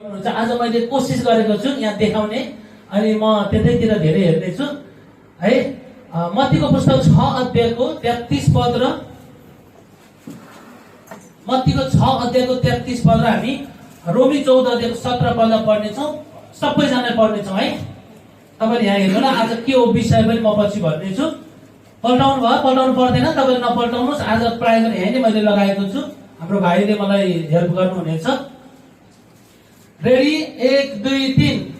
आज मैले कोसिस गरेको छु यहाँ देखाउने, अनि म त्यतैतिर धेरै हेर्दैछु है। मत्तीको पुस्तक 6 अध्यायको 33 पद र मत्तीको 6 अध्यायको 33 पद र हामी रोमी 14 अध्यायको 17 पदलाई पढ्नेछौँ। सबैजनाले पढ्नेछौँ है। तपाईँले यहाँ हेर्नु न, आज के हो विषय पनि म पछि भन्नेछु। पल्टाउनु भयो, पल्टाउनु पर्दैन, तपाईँले नपल्टाउनुहोस्। आज प्राय गरी यहीँ नै मैले लगाएको छु। हाम्रो भाइले मलाई हेल्प गर्नुहुनेछ। रेडी, 1 2 3।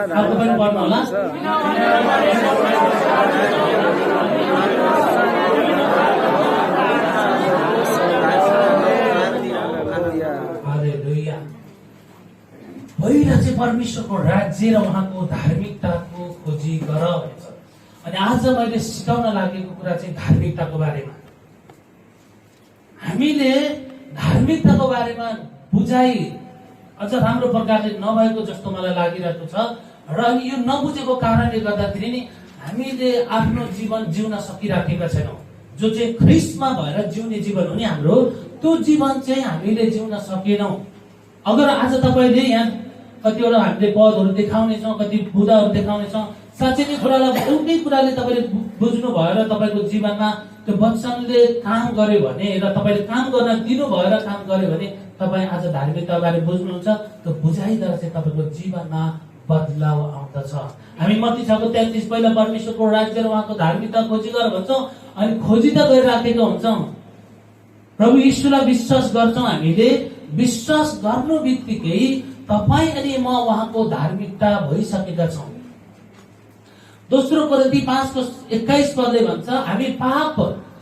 अर्को पनि पढ्नु होला। हालेलुया। पहिला चाहिँ परमेश्वरको राज्य र उहाँको धार्मिकताको खोजी गर भन्छ। अनि आज मैले सिकाउन लागेको कुरा चाहिँ धार्मिकताको बारेमा। हामीले धार्मिकताको बारेमा बुझाइ अझ राम्रो प्रकारले नभएको जस्तो मलाई लागिरहेको छ। र यो नबुझेको कारणले गर्दाखेरि नि हामीले आफ्नो जीवन जिउन सकिराखेका छैनौँ। जो चाहिँ ख्रिस्टमा भएर जिउने जीवन हो नि हाम्रो, त्यो जीवन चाहिँ हामीले जिउन सकेनौँ। अगर आज तपाईँले यहाँ कतिवटा हामीले पदहरू देखाउनेछौँ, कति बुदाहरू देखाउनेछौँ, साँच्चै नै कुरालाई एउटै कुराले तपाईँले बुझ्नु भएर तपाईँको जीवनमा त्यो वचनले काम गर्यो भने र तपाईँले काम गर्न दिनु भएर काम गर्यो भने तपाईँ आज धार्मिकताको बारे बुझ्नुहुन्छ। त्यो बुझाइद्वारा चाहिँ तपाईँको जीवनमा बदलाव आउँदछ। हामी मत्ती 6:33 पहिला परमेश्वरको राज्य र उहाँको धार्मिकता खोजी गर भन्छौँ। अनि खोजी त गरिराखेका हुन्छौँ। प्रभु यीशुलाई विश्वास गर्छौँ। हामीले विश्वास गर्नु बित्तिकै तपाईँ अनि म उहाँको धार्मिकता भइसकेका छौँ। दोस्रो कोरिन्थी 5:21 पदले भन्छ, हामी पाप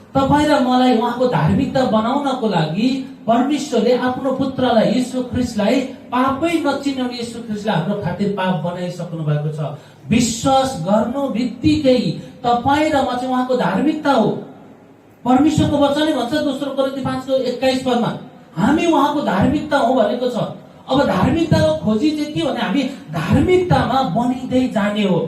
तपाईँ र मलाई उहाँको धार्मिकता बनाउनको लागि परमेश्वरले आफ्नो पुत्रलाई यीशु ख्रिस्टलाई पापै नचिनाउने यीशु ख्रिस्टलाई हाम्रो खातिर पाप बनाइसक्नु भएको छ। विश्वास गर्नु बित्तिकै तपाईँ र म चाहिँ उहाँको धार्मिकता हो। परमेश्वरको वचनले भन्छ दोस्रो कोरिन्थी 5:21 पदमा हामी उहाँको धार्मिकता हो भनेको छ। अब धार्मिकताको खोजी चाहिँ के भने हामी धार्मिकतामा बनिँदै जाने हो।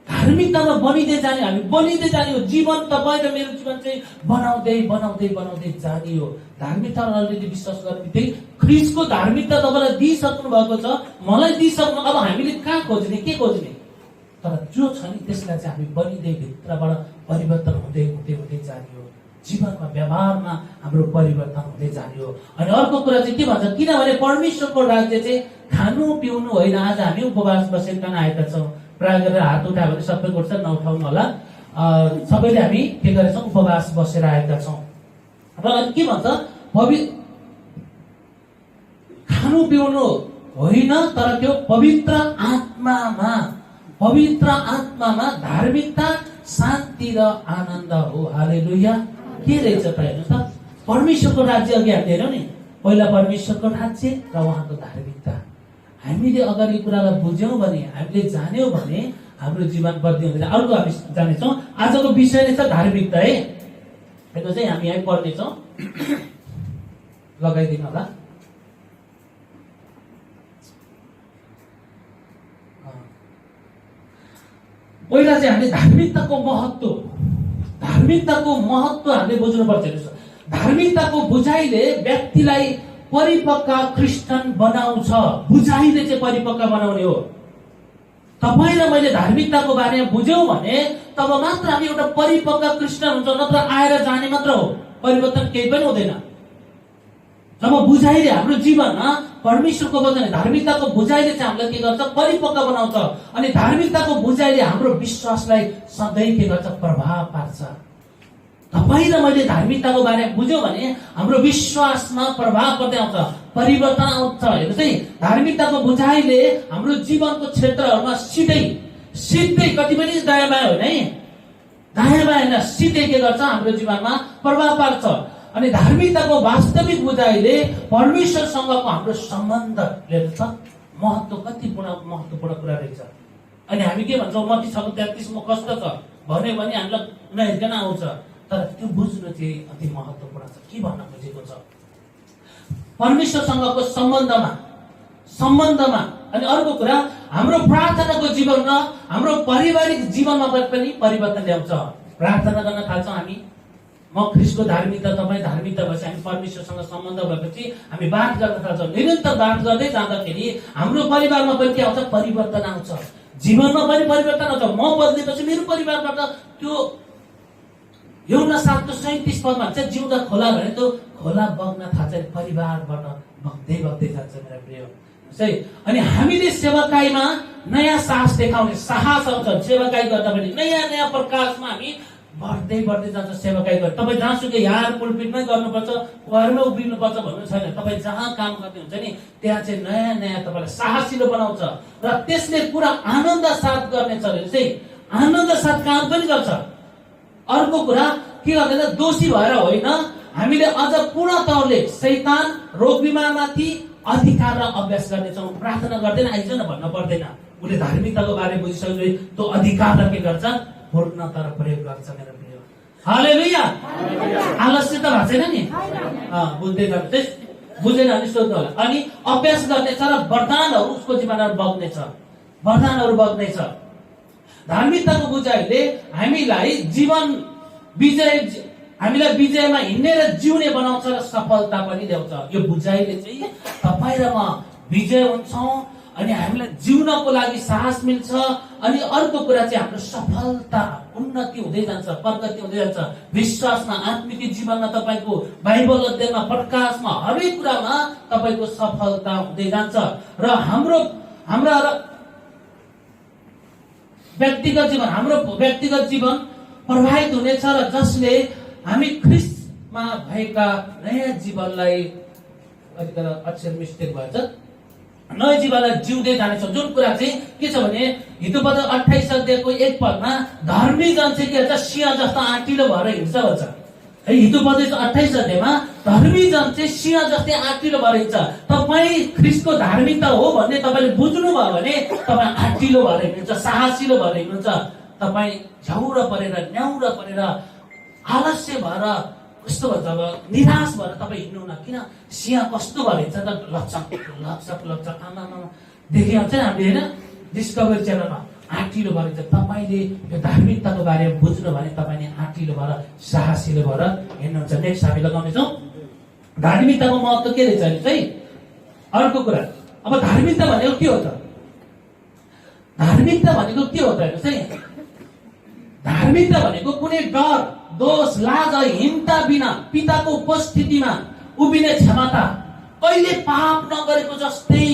धार्मिकतामा बनिँदै जाने, हामी बनिँदै जाने हो। जीवन तपाईँ र मेरो जीवन चाहिँ बनाउँदै बनाउँदै बनाउँदै जाने हो। धार्मिकतामा अलरेडी विश्वास गर्ने ख्रिस्टको धार्मिकता तपाईँलाई दिइसक्नु भएको छ, मलाई दिइसक्नु। अब हामीले कहाँ खोज्ने, के खोज्ने? तर जो छ नि त्यसलाई चाहिँ हामी बनिँदै भित्रबाट परिवर्तन हुँदै हुँदै हुँदै जाने हो। जीवनमा व्यवहारमा हाम्रो परिवर्तन हुँदै जाने हो। अनि अर्को कुरा चाहिँ के भन्छ, किनभने परमेश्वरको राज्य चाहिँ खानु पिउनु होइन। आज हामी उपवास बसेर आएका छौँ। प्राय गरेर हात उठायो भने सबै गर्छ, नउठाउनु होला। सबैले हामी के गरेछौँ, उपवास बसेर आएका छौँ। र अनि के भन्छ, खानु पिउनु होइन, तर त्यो पवित्र आत्मामा धार्मिकता, शान्ति र आनन्द हो। हालेलुया। के रहेछ त हेर्नुहोस् त, परमेश्वरको राज्य अघि हामीले हेर्यौँ नि, पहिला परमेश्वरको राज्य र उहाँको धार्मिकता। हामीले अगर यो कुरालाई बुझ्यौँ भने, हामीले जान्यौँ भने हाम्रो जीवन बदलिँदैन। अर्को हामी जानेछौँ, आजको विषय नै छ धार्मिकता है। हेर्नु चाहिँ हामी यहीँ पढ्नेछौँ, लगाइदिनु होला। पहिला चाहिँ हामीले धार्मिकताको महत्त्व हामीले बुझ्नुपर्छ। धार्मिकताको बुझाइले व्यक्तिलाई परिपक्व क्रिस्चियन बनाउँछ। बुझाइले चाहिँ परिपक्व बनाउने हो। तपाईँ र मैले धार्मिकताको बारेमा बुझ्यौँ भने तब मात्र हामी एउटा परिपक्व क्रिस्चियन हुन्छ, नत्र आएर जाने मात्र हो, परिवर्तन केही पनि हुँदैन। जब बुझाइले हाम्रो जीवनमा परमेश्वरको वचन, धार्मिकताको बुझाइले चाहिँ हामीलाई के गर्छ, परिपक्व बनाउँछ। अनि धार्मिकताको बुझाइले हाम्रो विश्वासलाई सधैँ के गर्छ, प्रभाव पार्छ। तपाईँ र मैले धार्मिकताको बारेमा बुझ्यौँ भने हाम्रो विश्वासमा प्रभाव पर्दै आउँछ, परिवर्तन आउँछ। हेर्नुहोस् है, धार्मिकताको बुझाइले हाम्रो जीवनको क्षेत्रहरूमा सिधै कति पनि दायाँ बायाँ होइन है, दायाँ बायाँ होइन, सिधै के गर्छ, हाम्रो जीवनमा प्रभाव पार्छ। अनि धार्मिकताको वास्तविक बुझाइले परमेश्वरसँगको हाम्रो सम्बन्ध हेर्छ, महत्त्वपूर्ण कुरा रहेछ। अनि हामी के भन्छौँ, मत्ती 6:33 म कस्तो छ भन्यो भने हामीलाई नहेरिकन आउँछ। तर त्यो बुझ्नु चाहिँ अति महत्त्वपूर्ण छ। के भन्न खोजेको छ, परमेश्वरसँगको सम्बन्धमा अनि अर्को कुरा हाम्रो प्रार्थनाको जीवन र हाम्रो पारिवारिक जीवनमा पनि परिवर्तन ल्याउँछ। प्रार्थना गर्न थाल्छौँ हामी, म ख्रीष्टको धार्मिकता, तपाईँ धार्मिकता भएपछि हामी परमेश्वरसँग सम्बन्ध भएपछि हामी बात गर्न थाल्छौँ। निरन्तर बात गर्दै जाँदाखेरि हाम्रो परिवारमा पनि के आउँछ? परिवर्तन आउँछ। जीवनमा पनि परिवर्तन आउँछ। म बदलेपछि मेरो परिवारबाट त्यो यूहन्ना 7:37 पदमा भन्छ जिउँदा खोला भने त्यो खोला बग्न थाल्छ, परिवारबाट बग्दै बग्दै जान्छ मेरा प्रिय है। अनि हामीले सेवाकाईमा नयाँ साहस देखाउने साहस आउँछ। सेवाकाई गर्दा पनि नयाँ नयाँ प्रकाशमा हामी बढ्दै बढ्दै जान्छ सेवाकाई गर्दा। तपाईँ जहाँसुकै यहाँ पुलपिटमै गर्नुपर्छ, घरमै उभिनुपर्छ भन्नु छैन। तपाईँ जहाँ काम गर्दै हुन्छ नि त्यहाँ चाहिँ नयाँ नयाँ तपाईँलाई साहसिलो बनाउँछ र त्यसले पुरा आनन्द साथ गर्नेछ चाहिँ आनन्द साथ काम पनि गर्छ। अर्को कुरा के गर्दैन? दोषी भएर होइन, हामीले अझ पूर्ण तौरले शैतान रोग बिमारमाथि अधिकार र अभ्यास गर्नेछौँ। प्रार्थना गर्दैन आइज न भन्न पर्दैन। उसले धार्मिकताको बारे बुझिसक्यो, त्यो अधिकारलाई के गर्छ? पूर्णता र प्रयोग गर्छ मेरो प्रिय। हालेलुया। आलस्य त भएको छैन नि, बुझ्दै गर्नु बुझेन भने सोध्नु होला। अनि अभ्यास गर्नेछ र वरदानहरू उसको जीवनमा बग्नेछ, वरदानहरू बग्नेछ। धार्मिकताको बुझाइले हामीलाई हामीलाई विजयमा हिँड्ने र जिउने बनाउँछ र सफलता पनि ल्याउँछ। यो बुझाइले चाहिँ तपाईँ र म विजय हुन्छौँ अनि हामीलाई जिउनको लागि साहस मिल्छ। अनि अर्को कुरा चाहिँ हाम्रो सफलता, उन्नति हुँदै जान्छ, प्रगति हुँदै जान्छ। विश्वासमा, आत्मिक जीवनमा, तपाईँको बाइबल अध्ययनमा, प्रकाशमा, हरेक कुरामा तपाईँको सफलता हुँदै जान्छ। र हाम्रो व्यक्तिगत जीवन प्रभावित हुनेछ र जसले हामी ख्रीष्टमा भएका नयाँ जीवनलाई, अलिकति अक्षर मिस्टेक भएछ, नयाँ जीवनलाई जिउँदै जानेछौँ। जुन कुरा चाहिँ के छ भने हितोपद 28 अध्यायको 1 पदमा धर्मी जन चाहिँ के भन्छ? सिंह जस्तो आँटिलो भएर हिँड्छ भन्छ है। हितोपद 28 अध्यायमा धर्मी जन चाहिँ सिंह जस्तै आँटिलो भएर हिँड्छ। तपाईँ ख्रीष्टको धार्मिकता हो भन्ने तपाईँले बुझ्नुभयो भने तपाईँ आँटिलो भएर हिँड्नुहुन्छ, साहसिलो भएर हिँड्नुहुन्छ। तपाईँ झ्याउर परेर, न्याउर परेर, आलस्य भएर, कस्तो भन्छ अब निराश भएर तपाईँ हिँड्नुहुन्न। किन? सिंह कस्तो भएर हिँड्छ त? लचक आमा देखिहाल्छ नि हामीले होइन, डिस्कभरी च्यानलमा आँटिलो भएर हिँड्छ। तपाईँले यो धार्मिकताको बारेमा बुझ्नु भने तपाईँले आँटिलो भएर, साहसिलो भएर हिँड्नुहुन्छ। नेक्स्ट हामी लगाउनेछौँ धार्मिकताको महत्त्व के रहेछ भने चाहिँ अर्को कुरा। अब धार्मिकता भनेको के हो त? धार्मिकता भनेको के हो त हेर्नुहोस् है। धार्मिकता भनेको कुनै डर, दोष, लाज, हिंसा बिना पिताको उपस्थितिमा उभिने क्षमता, कहिले पाप नगरेको जस्तै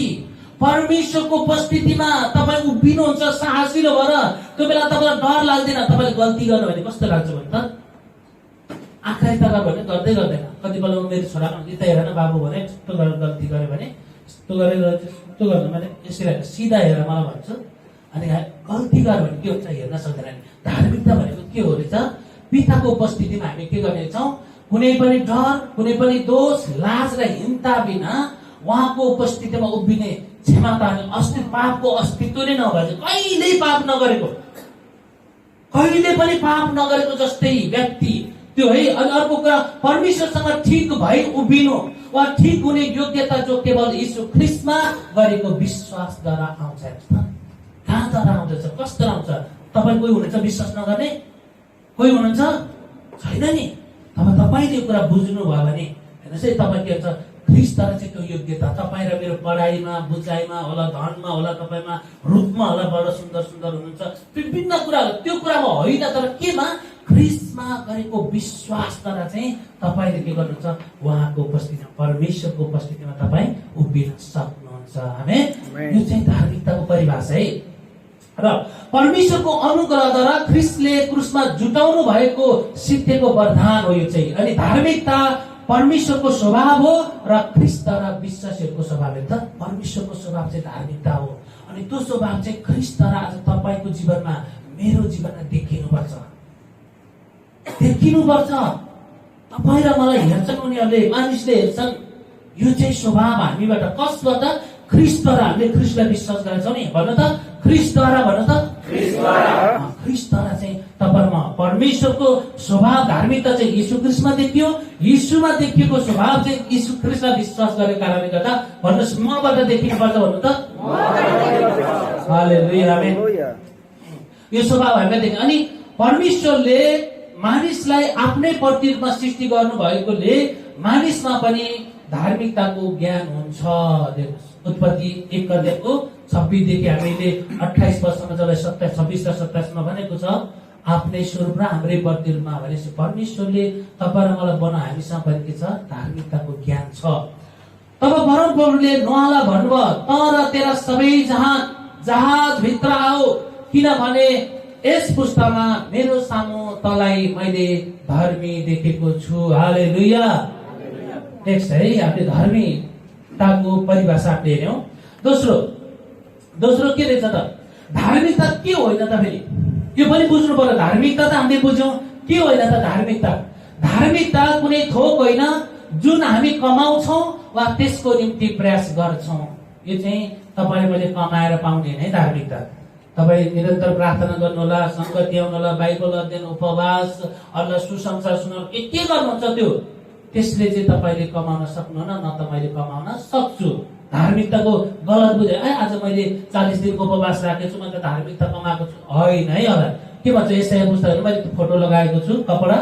परमेश्वरको उपस्थितिमा तपाईँ उभिनुहुन्छ साहसिलो भएर। त्यो बेला तपाईँलाई डर लाग्दैन। तपाईँले गल्ती गर्नु भने कस्तो लाग्छ भने त आँखा यता भने गर्दै गर्दैन। कति बेला मेरो छोरा यता हेर न बाबु भने यस्तो गरेर गल्ती गर्यो भने यस्तो गरेर यस्तो गर्नु भने यसरी सिधा हेर मलाई भन्छु। अनि गल्ती गर्यो भने के हुन्छ? हेर्न सक्दैन। धार्मिकता भनेको के हो रहेछ? पिताको उपस्थितिमा हामी के गर्नेछौँ? कुनै पनि डर, कुनै पनि दोष, लाज र हिंसा बिना उहाँको उपस्थितिमा उभिने क्षमता। पापको अस्तित्व नै नभए कहिल्यै पाप नगरेको, कहिले पनि पाप नगरेको जस्तै व्यक्ति त्यो है। अनि अर्को कुरा परमेश्वरसँग ठिक भई उभिनु वा ठिक हुने योग्यता जो केवल यीशु ख्रीष्टमा गरेको विश्वासद्वारा आउँछ। कहाँद्वारा आउँदछ? कस्तो आउँछ? तपाईँ कोही हुनुहुन्छ विश्वास नगर्ने? कोही हुनुहुन्छ? छैन नि। अब तपाईँले कुरा बुझ्नुभयो भने हेर्नुहोस् है, तपाईँ के हुन्छ? ख्रीष्टद्वारा चाहिँ त्यो योग्यता तपाईँ र मेरो पढाइमा, बुझाइमा होला, धनमा होला, तपाईँमा रूपमा होला, बडो सुन्दर सुन्दर हुनुहुन्छ, विभिन्न कुराहरू, त्यो कुरामा होइन। तर केमा? ख्रीष्टमा गरेको विश्वासद्वारा चाहिँ तपाईँले के गर्नुहुन्छ? उहाँको उपस्थितिमा, परमेश्वरको उपस्थितिमा तपाईँ उभिन सक्नुहुन्छ। आमेन। यो चाहिँ धार्मिकताको परिभाषा है। र परमेश्वरको अनुग्रहद्वारा ख्रीष्टले क्रुसमा जुटाउनु भएको सिद्धिको वरदान हो यो चाहिँ। अनि धार्मिकता परमेश्वरको स्वभाव हो र ख्रीष्टद्वारा विश्वासीहरूको स्वभाव हो। त परमेश्वरको स्वभाव चाहिँ धार्मिकता हो। अनि त्यो स्वभाव चाहिँ ख्रीष्टद्वारा आज तपाईँको जीवनमा, मेरो जीवनमा देखिनुपर्छ। तपाईँ र मलाई हेर्छन् उनीहरूले, मानिसले हेर्छन्। यो चाहिँ स्वभाव हामीबाट कसबाट? ख्रीष्टद्वारा। हामीले ख्रीष्टलाई विश्वास गरेछौँ नि। भन्नु त ख्रीष्टद्वारा, भन्नु त ख्रीष्टद्वारा। ख्रीष्टद्वारा चाहिँ तपाईहरुमा परमेश्वरको स्वभाव धार्मिकता चाहिँ यीशु ख्रीष्टमा देखियो। यीशुमा देखिएको स्वभाव चाहिँ यीशु ख्रीष्टलाई विश्वास गरेको कारणले गर्दा भन्नुस् मबाट देखिनु पर्छ भन्नु त। Hallelujah amen. यो स्वभाव हामीले देख्यौं। अनि परमेश्वरले मानिसलाई आफ्नै प्रतिरूपमा सृष्टि गर्नु भएकोले मानिसमा पनि धार्मिकताको ज्ञान हुन्छ। उत्पत्ति 1 अध्यायको 26 देखि हामीले 28 पदसम्म जब 26 र 27 मा भनेको छ आफ्नै स्वरूप र हाम्रै प्रतिरूपमा भनेपछि परमेश्वरले तपाईँ र मलाई बनाउनु हामीसँग पनि के छ धार्मिकताको ज्ञान छ। तब परमप्रभुले नोहलाई भन्नुभयो तर तेरा सबै जहाज भित्र आओ किनभने यस पुस्तामा मेरो सामु तलाई मैले धर्मी देखेको छु। हालेलुया। नेक्स्ट है हामीले धर्मीताको परिभाषा हामीले हेर्यौं। दोस्रो के रहेछ त धार्मिकता के होइन त फेरि यो पनि बुझ्नु पर्यो। धार्मिकता त हामीले बुझ्यौं के होइन त धार्मिकता। धार्मिकता कुनै थोक होइन जुन हामी कमाउँछौं वा त्यसको निम्ति प्रयास गर्छौं। यो चाहिँ तपाईले मैले कमाएर पाउने नै धार्मिकता। तपाई निरन्तर प्रार्थना गर्नुहोला, संगति आउनुहोला, बाइबल अध्ययन, उपवास, अल्लाह सुसमाचार सुनाउनु के गर्नुहुन्छ त्यो त्यसले चाहिँ तपाईले कमाउन सक्नुहुन्न न त मैले कमाउन सक्छु। धार्मिकताको गलत बुझे आज मैले 40 दिनको उपवास राखेको छु मैले धार्मिकता कमाएको छु होइन है। होला के भन्छ यसाया पुस्तकमा मैले फोटो लगाएको छु कपडा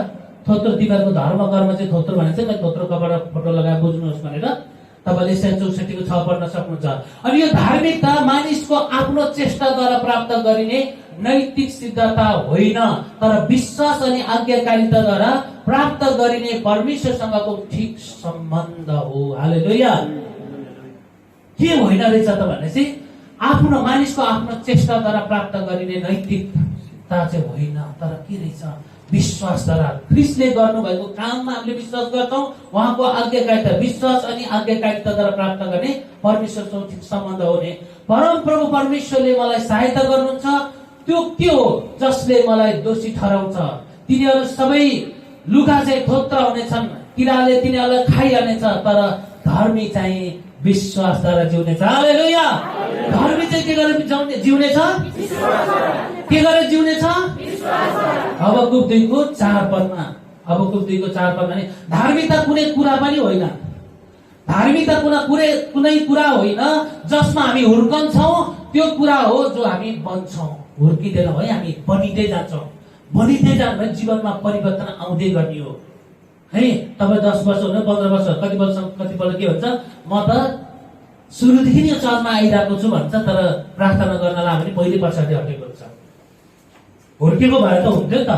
थोत्रो तिमीहरूको धर्म कर्म चाहिँ थोत्रो भने चाहिँ मैले थोत्रो कपडा फोटो लगाएर बुझ्नुहोस् भनेर तपाईले यसाया 64 को 6 पढ्न सक्नुहुन्छ। अनि यो धार्मिकता मानिसको आफ्नो चेष्टाद्वारा प्राप्त गरिने नैतिक सिद्धता होइन तर विश्वास अनि आज्ञाकारिताद्वारा प्राप्त गरिने परमेश्वरसँगको ठीक सम्बन्ध हो। हालेलुया। के होइन रहेछ त भनेपछि आफ्नो मानिसको आफ्नो चेष्टाद्वारा प्राप्त गरिने नैतिकता चाहिँ होइन तर के रहेछ विश्वासद्वारा ख्रीष्टले गर्नुभएको काममा हामीले विश्वास गर्छौं। उहाँको आज्ञाकारिता विश्वास अनि आज्ञाकारिताद्वारा प्राप्त गर्ने परमेश्वरसँग ठिक सम्बन्ध हुने। परमप्रभु परमेश्वरले मलाई सहायता गर्नुहुन्छ त्यो के हो जसले मलाई दोषी ठहराउँछ। तिनीहरू सबै लुगा चाहिँ थोत्रा हुनेछन् किराले तिनीहरूलाई खाइहाल्नेछ तर धर्मी चाहिँ विश्वासद्वारा जिउनेछ। हालेलुया। धर्मी चाहिँ के गरेर जिउनेछ के गरेर जिउनेछ हबकुक 2 को 4 पदमा हबकुक 2 को 4 पदमा नि धार्मिकता कुनै कुरा पनि होइन। धार्मिकता कुनै कुरा होइन जसमा हामी हुर्कन्छौं त्यो कुरा हो जो हामी बन्छौं। हुर्किँदैनौं है हामी बनिँदै जान्छौं। बनिँदै जाँदा जीवनमा परिवर्तन आउँदै गर्ने हो है। तपाईँ 10 वर्ष हुन 15 वर्ष कति वर्ष के भन्छ म त सुरुदेखि नै चर्चमा आइरहेको छु भन्छ तर प्रार्थना गर्नलाई पनि पहिले पछाडि हटेको हुन्छ। हुर्केको भए त हुन्थ्यो त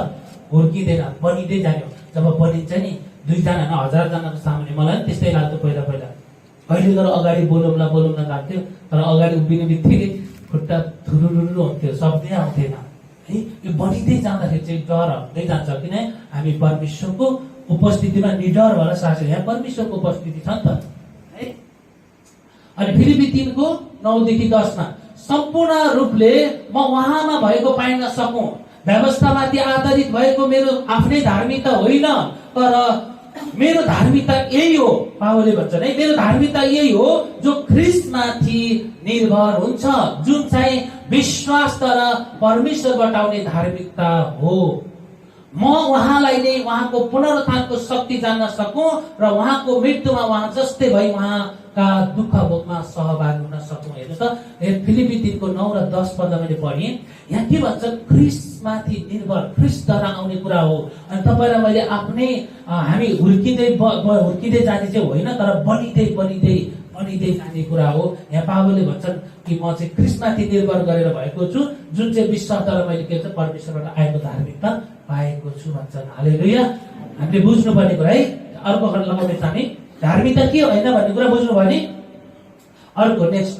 हुर्किँदैन बनिँदै जान्यो। जब बनिन्छ नि 2 जना न 1000 जनाको सामने मलाई त्यस्तै लाग्थ्यो पहिला कहिले गएर अगाडि बोलौँला लाग्थ्यो तर अगाडि उभिने बित्तिकै खुट्टा थुरुरुरु हुन्थ्यो शब्दै आउँथेन है। यो बनिँदै जाँदाखेरि चाहिँ डर हुँदै जान्छ किन हामी परमेश्वरको उपस्थितिमा निडर भएर सासेको यहाँ परमेश्वरको उपस्थिति छ नि त है। अनि फिलिपी 3 को 9 देखि 10 मा सम्पूर्ण रूपले म उहाँमा भएको पाइन सकूं। व्यवस्थामाथि आधारित भएको मेरो आफ्नै धार्मिकता होइन तर मेरो धार्मिकता यही हो। पावलले भन्छन् है मेरो धार्मिकता यही हो जो ख्रीष्टमाथि निर्भर हुन्छ जुन चाहिँ विश्वासद्वारा परमेश्वरबाट आउने धार्मिकता हो। म उहाँलाई नै उहाँको पुनरुत्थानको शक्ति जान्न सकूं र उहाँको मृत्युमा उहाँ जस्तै भई उहाँका दुःख भोगमा सहभागी हुन सकूं। हेर्नुस् त फिलिपी 3 को 9 र 10 पद मैले पढेँ। यहाँ के भन्छ ख्रीष्टमाथि निर्भर ख्रीष्टद्वारा आउने कुरा हो। अनि तपाईलाई मैले आफ्नै हामी हुर्किँदै जाने चाहिँ होइन तर बनिँदै जाने कुरा हो। यहाँ पावलले भन्छन् कि म चाहिँ ख्रीष्टमाथि निर्भर गरेर भएको छु जुन चाहिँ विश्वासद्वारा मैले के छ परमेश्वरबाट आएको धार्मिकता पाएको छु भन्छन्। हालेलुया। हामीले बुझ्नुपर्ने कुरा है। अर्को खण्ड लगाउने हामी धार्मिकता के होइन भन्ने कुरा बुझ्नु भयो नि। अर्को नेक्स्ट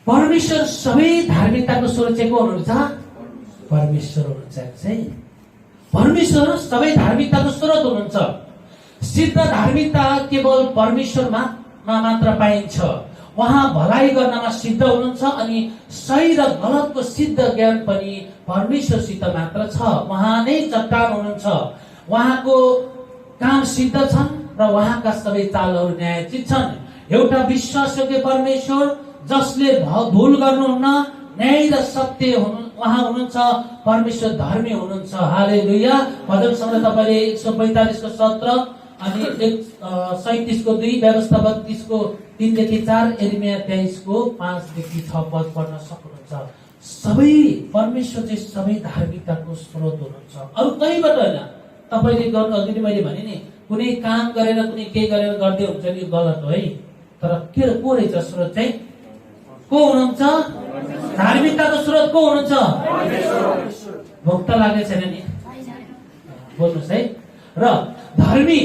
परमेश्वर सबै धार्मिकताको स्रोत चाहिँ को हुनुहुन्छ परमेश्वर हुनुहुन्छ है। परमेश्वर सबै धार्मिकताको स्रोत हुनुहुन्छ। सिद्ध धार्मिकता केवल परमेश्वरमा मात्र पाइन्छ। उहाँ भलाइ गर्नमा सिद्ध हुनुहुन्छ अनि सही र गलतको सिद्ध ज्ञान पनि परमेश्वरसित मात्र छ। उहाँ नै चट्टान हुनुहुन्छ। उहाँको काम सिद्ध छन् र उहाँका सबै चालहरू न्यायोचित छन्। एउटा विश्वासयोग्य परमेश्वर जसले भूल गर्नुहुन्न, न्याय र सत्य उहाँ हुनुहुन्छ, परमेश्वर धर्मी हुनुहुन्छ। हालेलुया। भजन सङ्ग्रह तपाईँले 142 को 17 अनि 137 को 2, व्यवस्था 32 को 3 देखि 4, यिर्मया 23 को 5 देखि 6 पद पढ्न सक्नुहुन्छ। सबै परमेश्वर चाहिँ सबै धार्मिकताको स्रोत हुनुहुन्छ, अरू कहीँबाट होइन। तपाईँले गर्नु अघि मैले भने नि, कुनै काम गरेर कुनै केही गरेर गर्दै हुन्छ नि, गलत हो है। तर को रहेछ स्रोत चाहिँ? को हुनुहुन्छ? धार्मिकताको स्रोत को हुनुहुन्छ? भोक त लागेको छैन नि, बोल्नुहोस् है। र धर्मी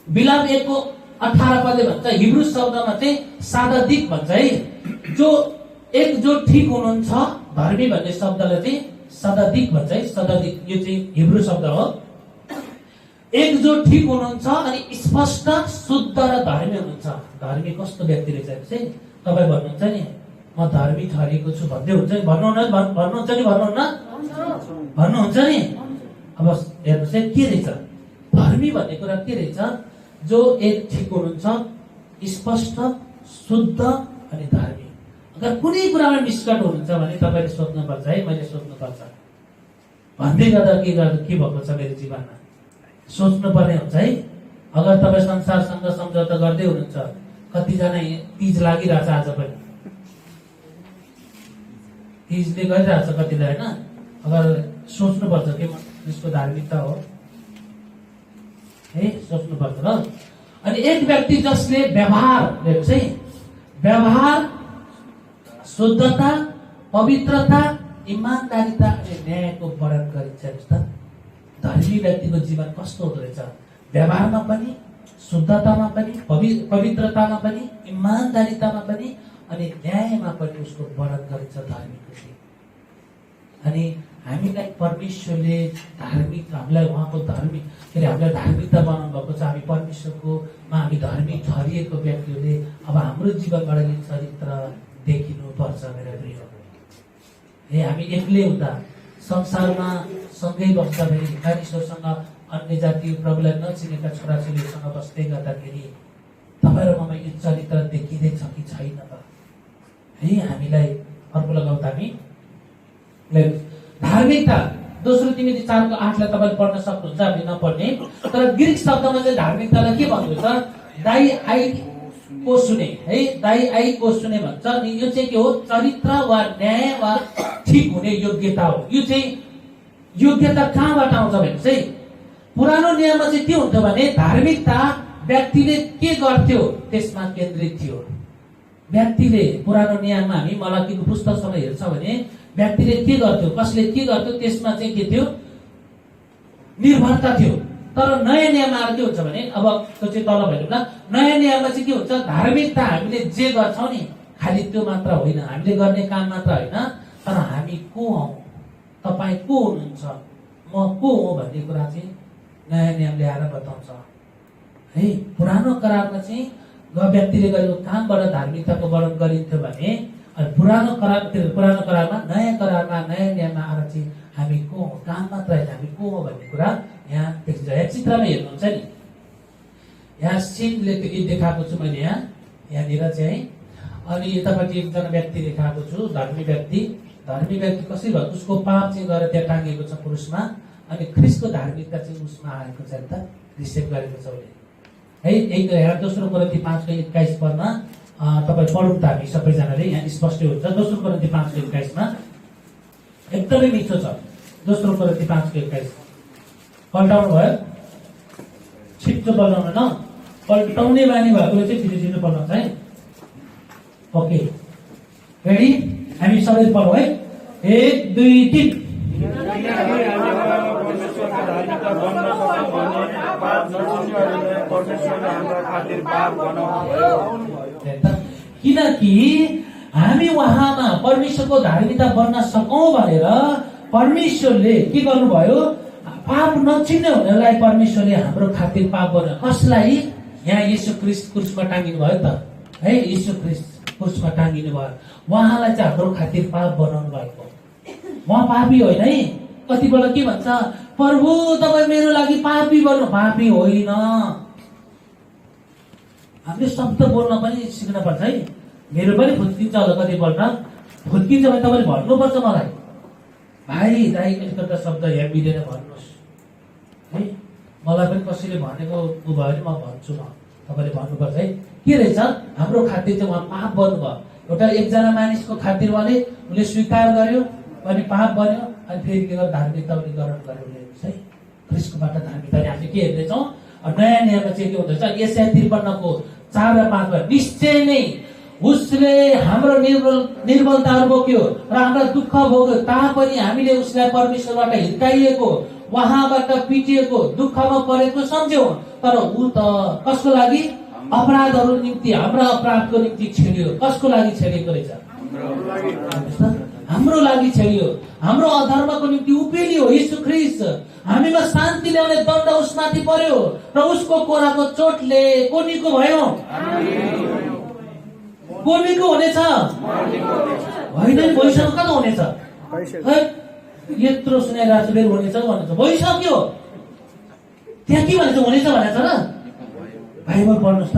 बिलाम 1 को 18 पदले भन्छ, हिब्रू शब्दमा चाहिँ सादादिक भन्छ है। जो ठिक हुनुहुन्छ, धर्मी भन्ने शब्दलाई चाहिँ सदादिक भन्छ है। सदादिक यो चाहिँ हिब्रू शब्द हो। एक जो ठिक हुनुहुन्छ अनि स्पष्ट, शुद्ध र धर्मी हुनुहुन्छ। धर्मी कस्तो व्यक्ति रहेछ चाहिँ तपाईँ भन्नुहुन्छ नि, म धर्मी ठहरिएको छु भन्दै हुन्छ नि, भन्नुहुन्छ नि, भन्नुहुन्छ नि। अब हेर्नुहोस् है, के रहेछ धर्मी भन्ने कुरा? के रहेछ? जो एक ठिक हुनुहुन्छ, स्पष्ट, शुद्ध अनि धर्मी। अगर कुनै कुरामा मिसकट हुनुहुन्छ भने तपाईँले सोध्नुपर्छ है, मैले सोध्नुपर्छ। भन्दै गर्दा के भएको छ मेरो जीवनमा, सोच्नु पर्ने हुन्छ है। अगर तपाईँ संसारसँग सम्झौता गर्दै हुनुहुन्छ, कतिजना तीज लागिरहेछ, आज पनि तीजले गरिरहेछ कतिलाई होइन। अगर सोच्नुपर्छ कि यसको धार्मिकता हो है, सोच्नुपर्छ ल। अनि एक व्यक्ति जसले व्यवहार, शुद्धता, पवित्रता, इमानदारिता अनि न्यायको वर्णन गरिन्छ। धर्मी व्यक्तिको जीवन कस्तो हुँदो रहेछ? व्यवहारमा पनि, शुद्धतामा पनि, पवित्रतामा पनि, इमानदारितामा पनि अनि न्यायमा पनि उसको वर्णन गरिन्छ धर्मीको चाहिँ। अनि हामीलाई परमेश्वरले हामीलाई उहाँको धार्मिक हामीलाई धार्मिकता बनाउनु भएको छ। हामी परमेश्वरकोमा हामी धार्मिक ठहरिएको व्यक्तिहरूले अब हाम्रो जीवनबाट यो चरित्र देखिनु पर्छ मेरो प्रिय। हामी एक्लै हुँदा, संसारमा सँगै बस्दाखेरि, मानिसहरूसँग, अन्य जाति प्रभुलाई नचिनेका छोराछोरीहरूसँग बस्दै गर्दाखेरि तपाईँ र ममा यो चरित्र देखिँदैछ कि छैन त है? हामीलाई अर्को लगाउँदा हामी धार्मिकता 2 तिमोथी 4 को 8 लाई तपाईँले पढ्न सक्नुहुन्छ, हामी नपढ्ने। तर ग्रीक शब्दमा चाहिँ धार्मिकतालाई के भन्नुहुन्छ? दाइआइको सुने है, दाइआइको सुने भन्छ। अनि यो चाहिँ के हो? चरित्र वा न्याय वा ठिक हुने योग्यता हो। यो चाहिँ योग्यता कहाँबाट आउँछ भने चाहिँ पुरानो नियममा चाहिँ के हुन्थ्यो भने धार्मिकता व्यक्तिले के गर्थ्यो त्यसमा केन्द्रित थियो। व्यक्तिले पुरानो नियममा हामी मलाकीको पुस्तकसँग हेर्छ भने व्यक्तिले के गर्थ्यो, कसले के गर्थ्यो त्यसमा चाहिँ के थियो? निर्भरता थियो। तर नयाँ नियममा आएर के हुन्छ भने, अब त्यो चाहिँ तल भइदिउँ न, नयाँ नियममा चाहिँ के हुन्छ? धार्मिकता हामीले जे गर्छौँ नि, खालि त्यो मात्र होइन, हामीले गर्ने काम मात्र होइन, तर हामी को हौ, तपाईँ को हुनुहुन्छ, म को हो भन्ने कुरा चाहिँ नयाँ नियमले आएर बताउँछ है। पुरानो करारमा चाहिँ व्यक्तिले गरेको कामबाट धार्मिकताको वर्णन गरिन्थ्यो भने पुरानो करारमा, नयाँ करारमा, नयाँ नियममा आएर चाहिँ हामी को हो, काम मात्र होइन, हामी को हो भन्ने कुरा यहाँ देखिन्छ। यहाँ चित्रमा हेर्नुहुन्छ नि, यहाँ सिनले देखाएको छु मैले यहाँनिर चाहिँ। अनि यतापट्टि एकजना व्यक्ति देखाएको छु, धर्मी व्यक्ति। धर्मी व्यक्ति कसरी भयो? उसको पाप चाहिँ गएर त्यहाँ टाँगेको छ क्रुसमा, अनि ख्रिस्टको धार्मिकता चाहिँ उसमा आएको छ नि त, रिसिभ गरेको छ उसले है। यहाँ 2 कोरिन्थी 5 को 21 पदमा तपाईँ पढौँ त हामी सबैजनाले, यहाँ स्पष्ट हुन्छ। 2 कोरिन्थी 5 को 21 मा एकदमै मिठो छ। 2 कोरिन्थी 5 को 21 पल्टाउनु भयो, छिटो पल्टाउनु न, पल्टाउने बानी भएकोले चाहिँ छिटो पल्टाउँछ है। Okay, ready? हामी सबै पढौँ है। 1 2 3। किनकि हामी उहाँमा परमेश्वरको धार्मिकता बन्न सकौं भनेर परमेश्वरले के गर्नुभयो? पाप नचिन्ने हुनेलाई परमेश्वरले हाम्रो खातिर पाप गर्नु। कसलाई? यहाँ यीशु ख्रीष्ट क्रुसमा टाँगिनु भयो त है। यीशु ख्रीष्ट क्रुसमा टाँगिनु भयो, उहाँलाई चाहिँ हाम्रो खातिर पाप बनाउनु भएको। उहाँ पापी होइन है। कति बेला के भन्छ? प्रभु तपाईँ मेरो लागि पापी बन्नु। पापी होइन, हामीले शब्द बोल्न पनि सिक्न पर्छ है। मेरो पनि फुत्किन्छ होला कतिपल्ट, फुत्किन्छ भने तपाईँले भन्नुपर्छ मलाई, भाइ दाइ यस्तो शब्द यहाँ मिलेर भन्नुहोस् है। मलाई पनि कसैले भनेको ऊ भयो भने म भन्छु, म तपाईँले भन्नुपर्छ है। के रहेछ हाम्रो खातिर चाहिँ उहाँ पाप बन्नुभयो। एउटा एकजना मानिसको खातिर उहाँले उसले स्वीकार गर्यो अनि पाप बन्यो, अनि फेरि के गर्यो धार्मिकता उसले ग्रहण गर्यो है। ख्रिस्टकोबाट धार्मिकता हामीले के हेर्दैछौँ नयाँ नियममा चाहिँ के हुँदैछ यशाया 53 को 4 र 5 मा निश्चय नै उसले हाम्रो निर्बलताहरू बोक्यो र हाम्रा दुःख भोग्यो, तापनि हामीले उसलाई परमेश्वरबाट हिर्काइएको, उहाँबाट पिटिएको, दुःखमा परेको सम्झ्यौं। तर ऊ त कसको लागि? अपराधहरू निम्ति, हाम्रा अपराधको निम्ति छेडियो। कसको लागि छेडिएको रहेछ? हाम्रो लागि छेडियो, हाम्रो अधर्मको निम्ति उपेलियो। यीशु ख्रीष्ट हामीमा शान्ति ल्याउने दण्ड उसमाथि पर्यो र उसको कोराको चोटले को निको भयो? को निको हुनेछ? होइन, भइसक्यो। कता हुनेछ? यत्रो सुनाइरहेको छु, फेरि हुनेछ भनेछ, भइसक्यो। त्यहाँ के भनेछ? हुनेछ भनेछ र? बाइबल पढ्नुहोस् त।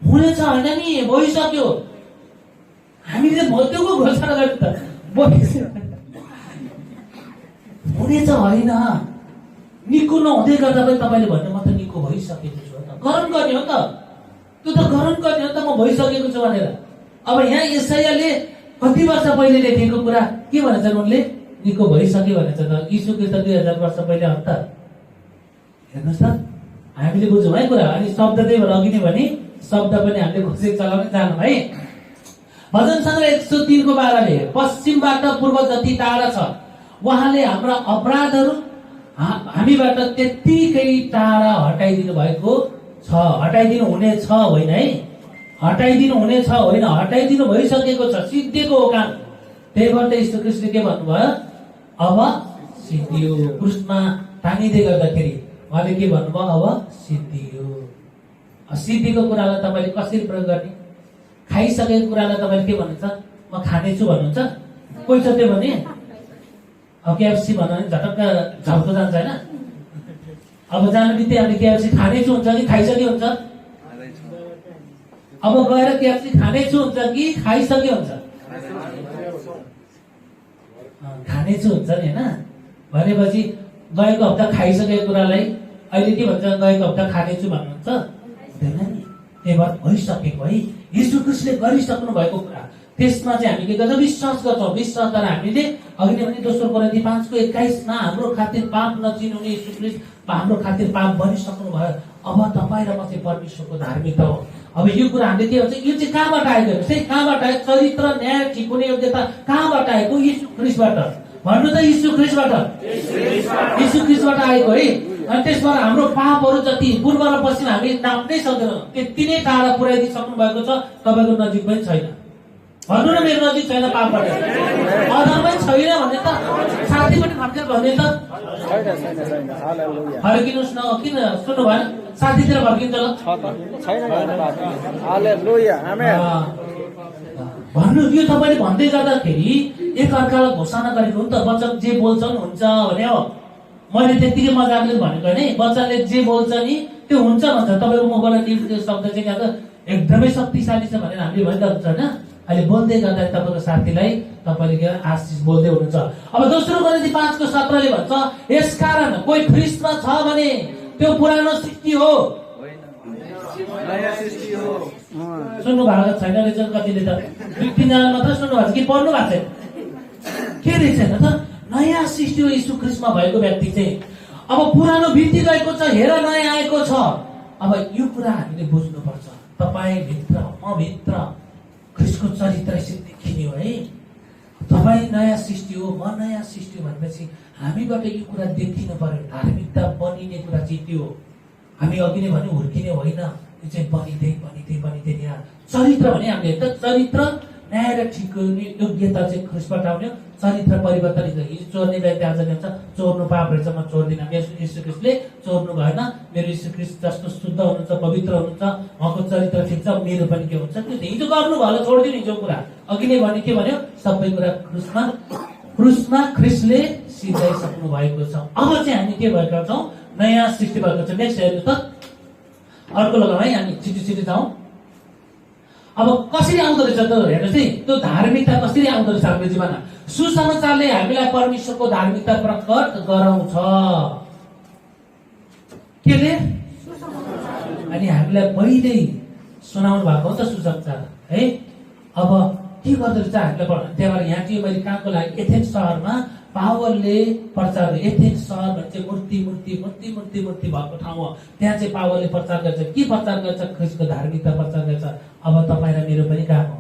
हुनेछ होइन नि, भइसक्यो। हामीले मत्यौको घोषणा गर्यो त, हुनेछ होइन। निको नहुँदै गर्दा पनि तपाईँले भन्नु म त निको भइसकेको छु, ग्रहण गर्ने हो त, त्यो त ग्रहण गर्ने हो त, म भइसकेको छु भनेर। अब यहाँ यशायाले कति वर्ष पहिले लेखेको कुरा के भनेछन्? उनले निको भइसक्यो भनेछ त। यीशु ख्रीष्ट 2000 वर्ष पहिले हो त। हेर्नुहोस् त, हामीले बुझौँ है कुरा। अनि शब्द त्यही भएर अघि नै भने शब्द पनि हामीले खुसी चलाउने जानु है। भजन सङ्ग्रह 103 को 12ले पश्चिमबाट पूर्व जति टाढा छ उहाँले हाम्रा अपराधहरू हामीबाट त्यत्तिकै टाढा हटाइदिनु भएको छ। हटाइदिनु हुनेछ होइन है, हटाइदिनु हुनेछ होइन, हटाइदिनु भइसकेको छ, सिद्धिएको हो काम। त्यही भएर यीशु ख्रीष्टले के भन्नुभयो? अब सिद्धियो। क्रुसमा टाँगिँदै गर्दाखेरि उहाँले के भन्नुभयो? अब सिद्धियो। सिद्धिको कुरालाई तपाईँले कसरी प्रयोग गर्ने? खाइसकेको कुरालाई तपाईँले के भन्नुहुन्छ? म खानेछु भन्नुहुन्छ। कोही छ त्यो भने अब केएफसी भन्नु भने झटक्क झल्को जान्छ होइन। अब जानु बित्तिकै हामीले केएफसी खानेछु हुन्छ कि खाइसके हुन्छ? अब गएर केएफसी खानेछु हुन्छ कि खाइसके हुन्छ? खानेछु हुन्छ नि होइन। भनेपछि गएको हप्ता खाइसकेको कुरालाई अहिले के भन्छ? गएको हप्ता खानेछु भन्नुहुन्छ हुँदैन नि। त्यही भएर भइसकेको है, यीशु ख्रीष्टले गरिसक्नु भएको कुरा, त्यसमा चाहिँ हामी के गर्छौँ? विश्वास गर्छौँ। विश्वास गरेर हामीले अघि नै भने 2 कोरिन्थी 5:21 मा हाम्रो खातिर पाप नचिन्हुने यीशु ख्रीष्ट हाम्रो खातिर पाप बनिसक्नु भयो। अब तपाईँ र म चाहिँ परमेश्वरको धार्मिकता हो। अब यो कुरा हामीले के भन्छ? यो चाहिँ कहाँबाट आएको? चाहिँ कहाँबाट आयो? चरित्र, न्याय, ठिक हुने योग्यता कहाँबाट आएको? यीशु ख्रीष्टबाट। भन्नु त, यीशु ख्रीष्टबाट। यीशु ख्रीष्टबाट आएको है। अनि त्यसबाट हाम्रो पापहरू जति पूर्व र पश्चिम हामी नाप्नै सक्दैनौँ, त्यति नै टाढा पुर्याइदिइसक्नु भएको छ। तपाईँको नजिक पनि छैन। भन्नु न, मेरो नजिक छैन पापबाट, अधर्म पनि छैन भने त साथी पनि फर्केर भन्ने त फर्किनुहोस् न। किन सुन्नु भएन? साथीतिर फर्किन्छ ल भन्नु। यो तपाईँले भन्दै गर्दाखेरि एकअर्कालाई घोषणा गरेको हो नि त। वचन जे बोल्छन् हुन्छ भने हो। मैले त्यतिकै मजाकले भनेको होइन है। वचनले जे बोल्छ नि त्यो हुन्छ भन्छ। तपाईँको मुखबाट निस्केको शब्द चाहिँ एकदमै शक्तिशाली छ भनेर हामीले भनिरहेको छ होइन। अहिले बोल्दै गर्दा तपाईँको साथीलाई तपाईँले आशिष बोल्दै हुनुहुन्छ। अब 2 कोरिन्थी 5:17ले भन्छ, यसकारण कोही ख्रीष्टमा छ भने त्यो पुरानो सृष्टि हो। सुन्नु भएको छैन रहेछ कतिले त? 2-3 जना मात्र सुन्नु भएको छ कि पढ्नु भएको छैन? के रहेछ त? नयाँ सृष्टि हो यीशु ख्रीष्टमा भएको व्यक्ति चाहिँ। अब पुरानो बिति गएको छ, हेर नयाँ आएको छ। अब यो कुरा हामीले बुझ्नुपर्छ। तपाईँ भित्र, म भित्र ख्रीष्टको चरित्र यसरी देखिने हो है। तपाईँ नयाँ सृष्टि हो, म नयाँ सृष्टि हो भनेपछि हामीबाट यो कुरा देखिनु पर्यो। धार्मिकता बनिने कुरा चाहिँ त्यो हो। हामी अघि नै भन्यो हुर्किने होइन, यो चाहिँ बनिँदै बनिँदै बनिँदै यहाँ चरित्र भने हामीले त चरित्र, न्याय र ठिक हुने योग्यता चाहिँ ख्रीष्टबाट आउने चरित्र परिवर्तन। हिजो चोर्ने व्यक्ति आज भन्छ चोर्नु पाप रहेछ, म चोर्दिनँ। यीशु ख्रीष्टले चोर्नु भएन। मेरो यीशु ख्रीष्ट जस्तो शुद्ध हुनुहुन्छ, पवित्र हुनुहुन्छ, उहाँको चरित्र ठिक छ, मेरो पनि के हुन्छ त्यो हिजो गर्नु भयो, छोडिदिनु हिजो कुरा। अघि नै भने के भन्यो? सबै कुरा क्रुसमा ख्रीष्टले सिधाइसक्नु भएको छ। अब चाहिँ हामी के भएका छौँ? नयाँ सृष्टि भएको छ। नेक्स्ट हेर्नु त, अर्को लगाउँ है, हामी छिटो छिटो जाउँ। अब कसरी आउँदो रहेछ त हेर्नुहोस् है, त्यो धार्मिकता कसरी आउँदो रहेछ हाम्रो जीवनमा। सुसमाचारले हामीलाई परमेश्वरको धार्मिकता प्रकट गराउँछ। केले? अनि हामीलाई पहिल्यै सुनाउनु भएको हो त सुसमाचार है। अब के गर्दो रहेछ हामीलाई, त्यही भएर यहाँ चाहिँ मैले कहाँको लागि एथेन्स सहरमा पावलले प्रचार, एथेन्स सहर भन्छ मूर्ति मूर्ति मूर्ति मूर्ति मूर्ति भएको ठाउँ हो। त्यहाँ चाहिँ पावलले प्रचार गर्छ। के प्रचार गर्छ? ख्रिस्टको धार्मिकता प्रचार गर्छ। अब तपाईँ र मेरो पनि काम हो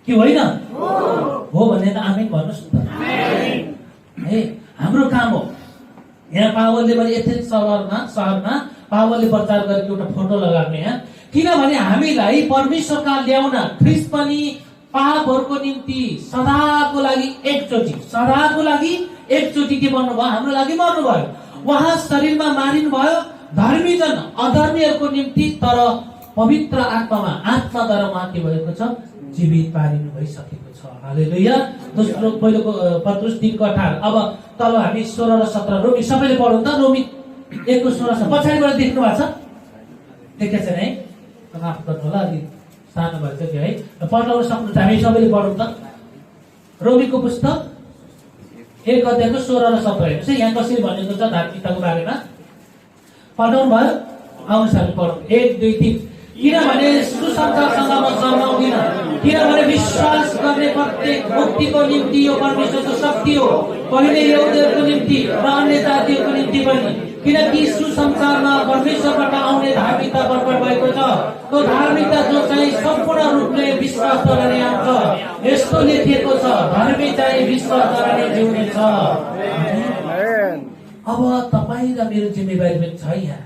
कि होइन? हो भने त आमेन भन्नुहोस् न त है। हाम्रो काम हो। यहाँ पावलले पनि एथेन्स सहरमा पावलले प्रचार गरेको एउटा फोटो लगाउने यहाँ, किनभने हामीलाई परमेश्वरका ल्याउन ख्रिस्ट पनि पापहरूको निम्ति सदाको लागि एकचोटि के भन्नुभयो? हाम्रो लागि मर्नुभयो। उहाँ शरीरमा मारिनु भयो धर्मीजन अधर्मीहरूको निम्ति, तर पवित्र आत्माद्वारा उहाँ के भएको छ? जीवित पारिनु भइसकेको छ। हालेलुया। दोस्रो पहिलोको पत्रुस 3:18। अब तल हामी 16 र 17 रोमी सबैले पढौँ त। रोमी 1:16 पछाडिबाट देख्नु भएको छ? देखेको छैन है? माफ गर्नु होला, अलि सानो भएछ कि है। पढ्न सक्नुहुन्छ, हामी सबैले पढौँ त। रोमीको पुस्तक 1:16 र 17 हेर्नुहोस् है। यहाँ कसरी भनेको छ धार्मिकताको बारेमा? पढाउनु भयो? आउनुहोस् हामी पढौँ। 1, 2, 3। किनभने सुसमाचारसँग म शर्माउँदिन, किनभने विश्वास गर्ने प्रत्येक मुक्तिको निम्ति यो परमेश्वरको शक्ति हो, पहिले यहुदीहरूको निम्ति र अन्य जातिहरूको निम्ति पनि। किनकि सुसमाचारमा परमेश्वरबाट आउने धार्मिकता प्रकट भएको छ। त्यो धार्मिकता जो चाहिँ सम्पूर्ण रूपले विश्वासद्वारा नै आउँछ। यस्तो लेखिएको छ, धर्मी चाहिँ विश्वासद्वारा नै जिउनेछ। अब तपाईँ र मेरो जिम्मेवारी पनि छ यहाँ,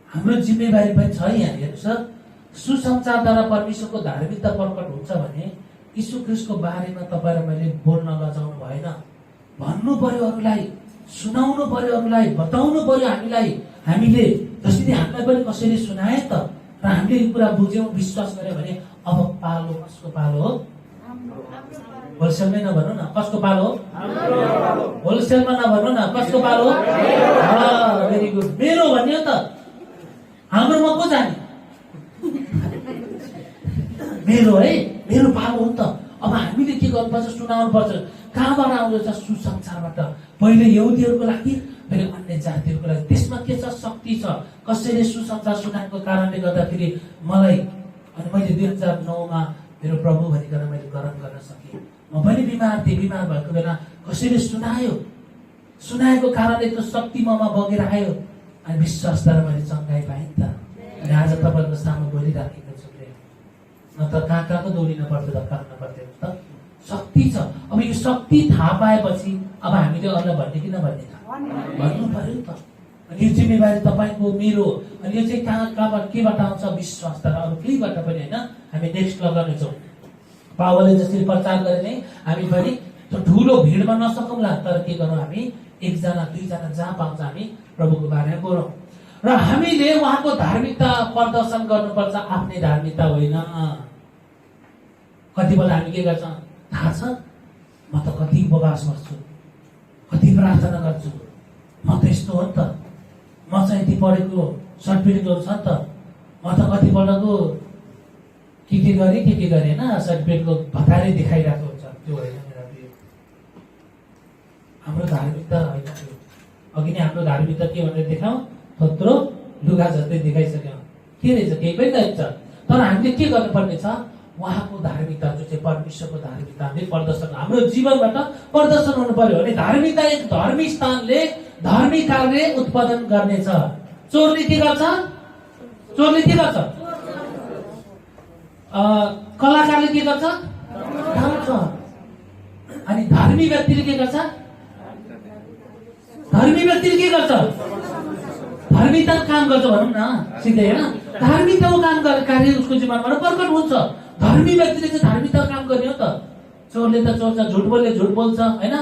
हाम्रो जिम्मेवारी पनि छ यहाँ। हेर्नुहोस्, सुसमाचारद्वारा परमेश्वरको धार्मिकता प्रकट हुन्छ भने यीशु ख्रिस्टको बारेमा तपाईँ र मैले बोल्न लजाउनु भएन। भन्नु पर्यो अरूलाई, सुनाउनु पर्यो अरूलाई, बताउनु पर्यो हामीलाई। हामीले जसरी हामीलाई पनि कसैले सुनाए त, र हामीले यो कुरा बुझ्यौँ, विश्वास गर्यो भने अब पालो कसको पालो हो? होलसेलमै नभन्नु न, कसको पालो हो? होलसेलमा नभन्नु न, कसको पालो हो? Very good. मेरो भन्यो त, हाम्रोमा को जाने? मेरो है, मेरो पालो हो नि त। अब हामीले के गर्नुपर्छ? सुनाउनु पर्छ। कहाँबाट आउँदछ? सुसमाचारबाट। पहिले यहुदीहरूको लागि, फेरि अन्य जातिहरूको लागि। त्यसमा के छ? शक्ति छ। कसैले सुसमाचार सुनाएको कारणले गर्दाखेरि मलाई, अनि मैले 2009मा मेरो प्रभु भनिकन मैले ग्रहण गर्न सकेँ। म पनि बिमार थिएँ, बिमार भएको बेला कसैले सुनाएको कारणले त्यो शक्ति ममा बगेर आयो, अनि विश्वासद्वारा मैले चङ्गाइ पाएँ नि त। अनि आज तपाईँको सामु बोलिराखेको छु। न त कहाँ दौडिन पर्थ्यो, धक्का हुन पर्थ्यो त। शक्ति छ। अब यो शक्ति थाहा पाएपछि अब हामीले अरूलाई भन्ने कि नभन्ने भन्नु पर्यो नि त। अनि यो जिम्मेवारी तपाईँको मेरो। अनि यो चाहिँ कहाँबाट केबाट आउँछ? विश्वासद्वारा, अरू केहीबाट पनि होइन। हामी नेक्स्ट लगाउनेछौँ। पावलले जसरी प्रचार गरे नै हामी पनि त्यो ठुलो भिडमा नसकौँला, तर के गरौँ? हामी 1जना 2जना जहाँ पाउँछ हामी प्रभुको बारेमा बोलौँ। र हामीले उहाँको धार्मिकता प्रदर्शन गर्नुपर्छ, आफ्नै धार्मिकता होइन। कति बेला हामी के गर्छ थाहा छ? म त कति उपवास गर्छु, कति प्रार्थना गर्छु, म त यस्तो हो नि त, म चाहिँ यति पढेको सर्टिफिकेटहरू छ नि त, म त कतिपल्टको के गरेँ होइन, सर्टिफिकेटको भतारै देखाइरहेको हुन्छ। त्यो होइन मेरा प्रिय, हाम्रो धार्मिकता होइन त्यो। अघि नै हाम्रो धार्मिकता के भनेर देखाउँ? थोत्रो लुगा जस्तै देखाइसक्यौँ। के रहेछ? केही पनि रहेछ। तर हामीले के गर्नुपर्ने छ? उहाँको धार्मिकता जो चाहिँ परमेश्वरको धार्मिकता हामीले प्रदर्शन, हाम्रो जीवनबाट प्रदर्शन हुनु पर्यो। अनि धार्मिकता एक धर्मी स्थानले धर्मी कार्य उत्पादन गर्नेछ। चोरले के गर्छ? कलाकारले के गर्छ? गाउँछ। अनि धर्मी व्यक्तिले के गर्छ? धार्मिकता काम गर्छ भनौँ न, सिधै होइन। धार्मिकताको काम गर्ने कार्य उसको जीवनबाट प्रकट हुन्छ। धर्मी व्यक्तिले चाहिँ धार्मिकताको काम गर्ने हो त। चोरले त चोर्छ, झुट बोल्ने झुट बोल्छ होइन,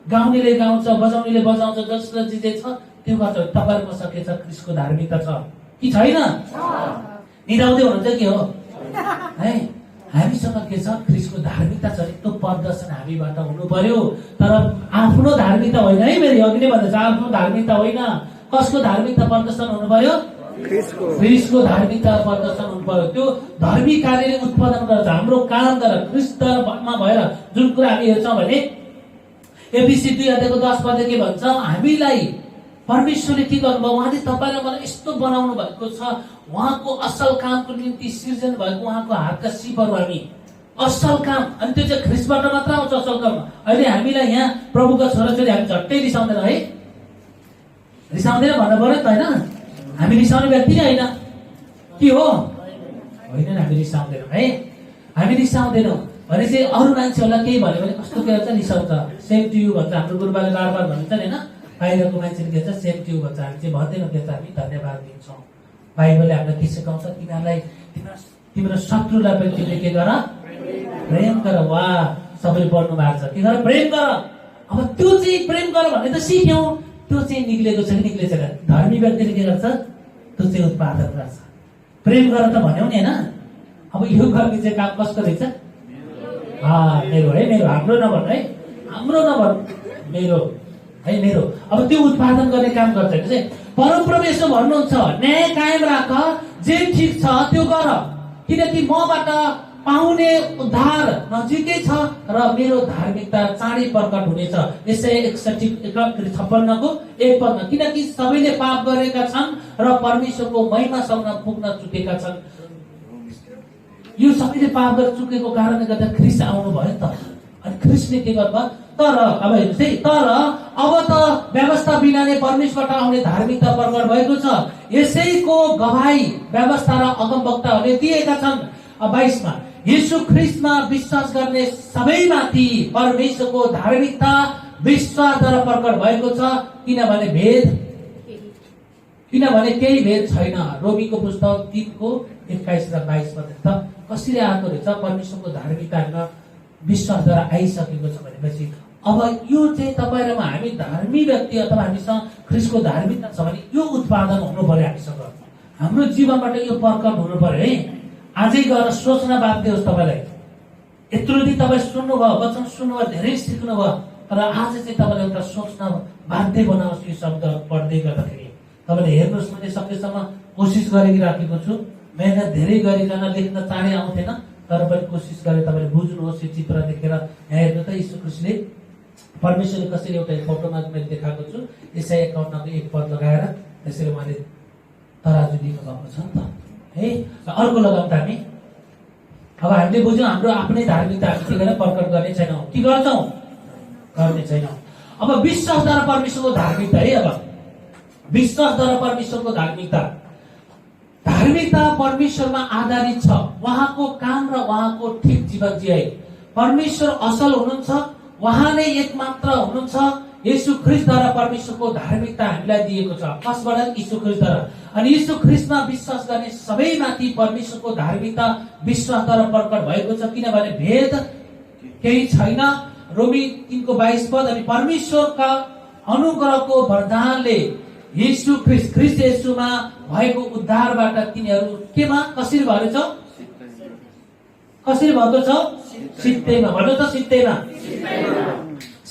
गाउनेले गाउँछ, बजाउनेले बजाउँछ, जसले जे छ त्यो गर्छ। तपाईँहरूको सकेछ ख्रिस्टको धार्मिकता छ कि छैन? निदाउँदै हुनुहुन्छ के हो है? हामीसँग के छ? ख्रिस्टको धार्मिकता छ। त्यो प्रदर्शन हामीबाट हुनु पर्यो। तर आफ्नो धार्मिकता होइन है, मेरो अघि नै भन्दैछ, आफ्नो धार्मिकता होइन। कसको धार्मिकता प्रदर्शन हुनु पर्यो? ख्रिस्टको धार्मिकता प्रदर्शन हुनु पर्यो। त्यो धर्मी कार्यले उत्पादन गर्छ हाम्रो कामद्वारा ख्रिस्टमा भएर। जुन कुरा हामी हेर्छौँ भने एफिसी 2:10 के भन्छ, हामीलाई परमेश्वरले के गर्नुभयो, उहाँले तपाईँ र मलाई यस्तो बनाउनु भएको छ, उहाँको असल कामको निम्ति सृजन भएको उहाँको हातका सिपहरू हामी। असल काम, अनि त्यो चाहिँ ख्रिस्टबाट मात्र आउँछ असल काम। अहिले हामीलाई यहाँ प्रभुका छोराछोरी हामी झट्टै रिसाउँदैन है, रिसाउँदैन भन्नु पर्यो त होइन। हामी रिसाउने व्यक्ति नै होइन के हो, होइन हामी रिसाउँदैनौँ है, हामी रिसाउँदैनौँ भने चाहिँ अरू मान्छेहरूलाई केही भन्यो भने कस्तो के भन्छ, रिसाउँछ। सेम टु यु भन्छ हाम्रो गुरुबाले बार भन्छ नि होइन, बाहिरको मान्छेले के भन्छ, सेम टु यु भन्छ। हामी चाहिँ भन्दैनौँ के हामी धन्यवाद दिन्छौँ। बाइबलले हामीलाई के सिकाउँछ, तिमीहरूलाई तिम्रो शत्रुलाई पनि तिमीले के गर, प्रेम गर। वा सबैले पढ्नु भएको छ, के गर, प्रेम गर। अब त्यो चाहिँ प्रेम गर भन्ने त सिक्यौँ, त्यो चाहिँ निक्लेको छ कि निक्लेको छैन। धर्मी व्यक्तिले के गर्छ, त्यो चाहिँ उत्पादन गर्छ। प्रेम गर त भन्यौ नि होइन। अब यो गर्ने चाहिँ काम कसको रहेछ, मेरो है, मेरो, हाम्रो नभन्नु है, हाम्रो नभन्नु, मेरो है, मेरो। अब त्यो उत्पादन गर्ने काम गर्छ चाहिँ परमप्रभु भन्नुहुन्छ, न्याय कायम राख, जे ठिक छ त्यो गर, किनकि मबाट पाउने उद्धार नजिकै छ र मेरो धार्मिकता चाँडै प्रकट हुनेछ। यसै 56:56 किनकि सबैले पाप गरेका छन् र परमेश्वरको महिमासम्म पुग्न चुकेका छन्। यो सबैले पाप गरेर चुकेको कारणले गर्दा ख्रिस्ट आउनु भयो त। अनि ख्रिस्टले के गर्नुभयो, तर अब हेर्नुहोस् है, तर अब त व्यवस्था बिना नै परमेश्वरबाट आउने धार्मिकता प्रकट भएको छ। यसैको गवाही व्यवस्था र अगमवक्ताहरूले दिएका छन्। 22 यीशु ख्रिस्टमा विश्वास गर्ने सबैमाथि परमेश्वरको धार्मिकता विश्वासद्वारा प्रकट भएको छ, किनभने केही भेद छैन। रोमीको पुस्तक 3:21 र 22 त कसरी आएको रहेछ, परमेश्वरको धार्मिकता हामीमा विश्वासद्वारा आइसकेको छ भनेपछि अब यो चाहिँ तपाईँ र हामी धार्मी व्यक्ति अथवा हामीसँग ख्रिस्टको धार्मिकता छ भने यो उत्पादन हुनु पर्यो हामीसँग। हाम्रो जीवनबाट यो प्रकट हुनु पर्यो है। आजै गएर सोच्न बाध्य होस् तपाईँलाई। यत्रो दिन तपाईँ सुन्नुभयो, वचन सुन्नुभयो, धेरै सिक्नुभयो, तर आज चाहिँ तपाईँलाई एउटा सोच्न बाध्य बनाओस् यो शब्द पढ्दै गर्दाखेरि। तपाईँले हेर्नुहोस्, मैले सकेसम्म कोसिस गरिराखेको छु। मेहनत धेरै गरिकन लेख्न चाँडै आउँथेन, तर पनि कोसिस गरेर तपाईँले बुझ्नुहोस्। यो चित्र देखेर यहाँ हेर्नु त, यीशु ख्रिस्टले परमेश्वरले कसरी एउटा फोटोमा मैले देखाएको छु, यसै 51 एक पद लगाएर त्यसरी मैले तराजु दिएको भएको छ नि त है। अर्को लगाउँ त हामी। अब हामीले बुझ्यौँ हाम्रो आफ्नै धार्मिकता हामी के गरेर प्रकट गर्ने छैनौँ, के गर्छौँ, गर्ने छैनौँ। अब विश्वासद्वारा परमेश्वरको धार्मिकता है। अब विश्वासद्वारा परमेश्वरको धार्मिकता, धार्मिकता परमेश्वरमा आधारित छ, उहाँको काम र उहाँको ठिक जीवन जिए। परमेश्वर असल हुनुहुन्छ, उहाँ नै एकमात्र हुनुहुन्छ। यीशु ख्रिस्टद्वारा परमेश्वरको धार्मिकता हामीलाई दिएको छ। कसबाट, यीशु ख्रिस्टद्वारा। अनि यीशु ख्रिस्टमा विश्वास गर्ने सबैमाथि परमेश्वरको धार्मिकता विश्वासद्वारा प्रकट भएको छ, किनभने भेद केही छैन। रोमी 3:22 अनि परमेश्वरका अनुग्रहको वरदानले यीशु ख्रिस्ट येशूमा भएको उद्धारबाट तिनीहरू केमा, कसरी भएको छ, कसरी भएको छ, सित्तैमा। भन्नु त, सित्तैमा,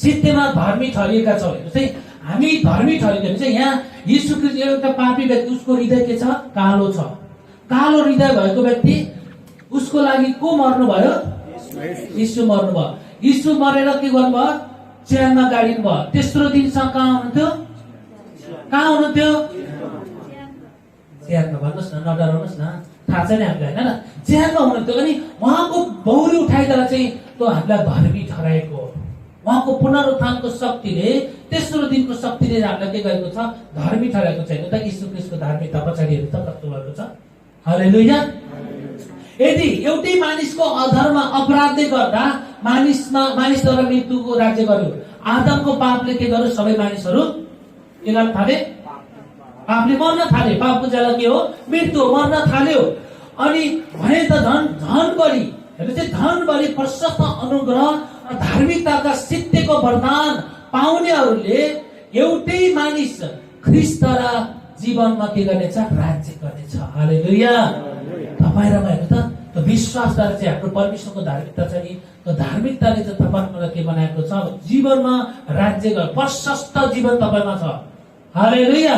सित्तैमा धर्मी ठहरिएका छौँ। हेर्नुहोस् है, हामी धर्मी ठहरिएको चाहिँ यहाँ यीशु ख्रिस्ट एउटा पापी व्यक्ति, उसको हृदय के छ, कालो छ। कालो हृदय भएको व्यक्ति, उसको लागि को मर्नु भयो, यीशु मर्नु भयो। यीशु मरेर के गर्नुभयो, च्यानमा गाडिनु भयो। तेस्रो दिनसम्म कहाँ हुनुहुन्थ्यो, कहाँ हुनुहुन्थ्यो, च्यानमा। भन्नुहोस् न, नडराउनुहोस् न, थाहा छैन हामीलाई होइन, च्यानमा हुनुहुन्थ्यो। अनि उहाँको बौरी उठाइदिएर चाहिँ त्यो हामीलाई धर्मी ठहराएको हो। उहाँको पुनरुत्थानको शक्तिले, तेस्रो दिनको शक्तिले हामीलाई के गरेको छ, धर्मी ठहराएको छैन त। यीशु ख्रिस्टको धार्मिकता पछाडि हेर्नु त कस्तो भएको छ। हालेलुया। यदि एउटै मानिसको अधर्म अपराधले गर्दा मानिसद्वारा मृत्युको राज्य गर्यो। आदमको पापले के गर्यो, सबै मानिसहरू के गर्न थाले, पापले मर्न थाले। पापको ज्याला के हो, मृत्यु हो, मर्न थाल्यो। अनि भने त झन बढी, हेर्नु चाहिँ झन बढी प्रशस्त अनुग्रह धार्मिकताका सिद्धिको वरदान पाउनेहरूले एउटै मानिस ख्रिस्टद्वारा जीवनमा के गर्नेछ, राज्य गर्नेछ। हालेलुया। तपाईँ र म हेर्नु त, त्यो विश्वासद्वारा चाहिँ हाम्रो परमेश्वरको धार्मिकता छ नि, त्यो धार्मिकताले चाहिँ तपाईँलाई के बनाएको छ, जीवनमा राज्य गर, प्रशस्त जीवन तपाईँमा छ। हालेलुया।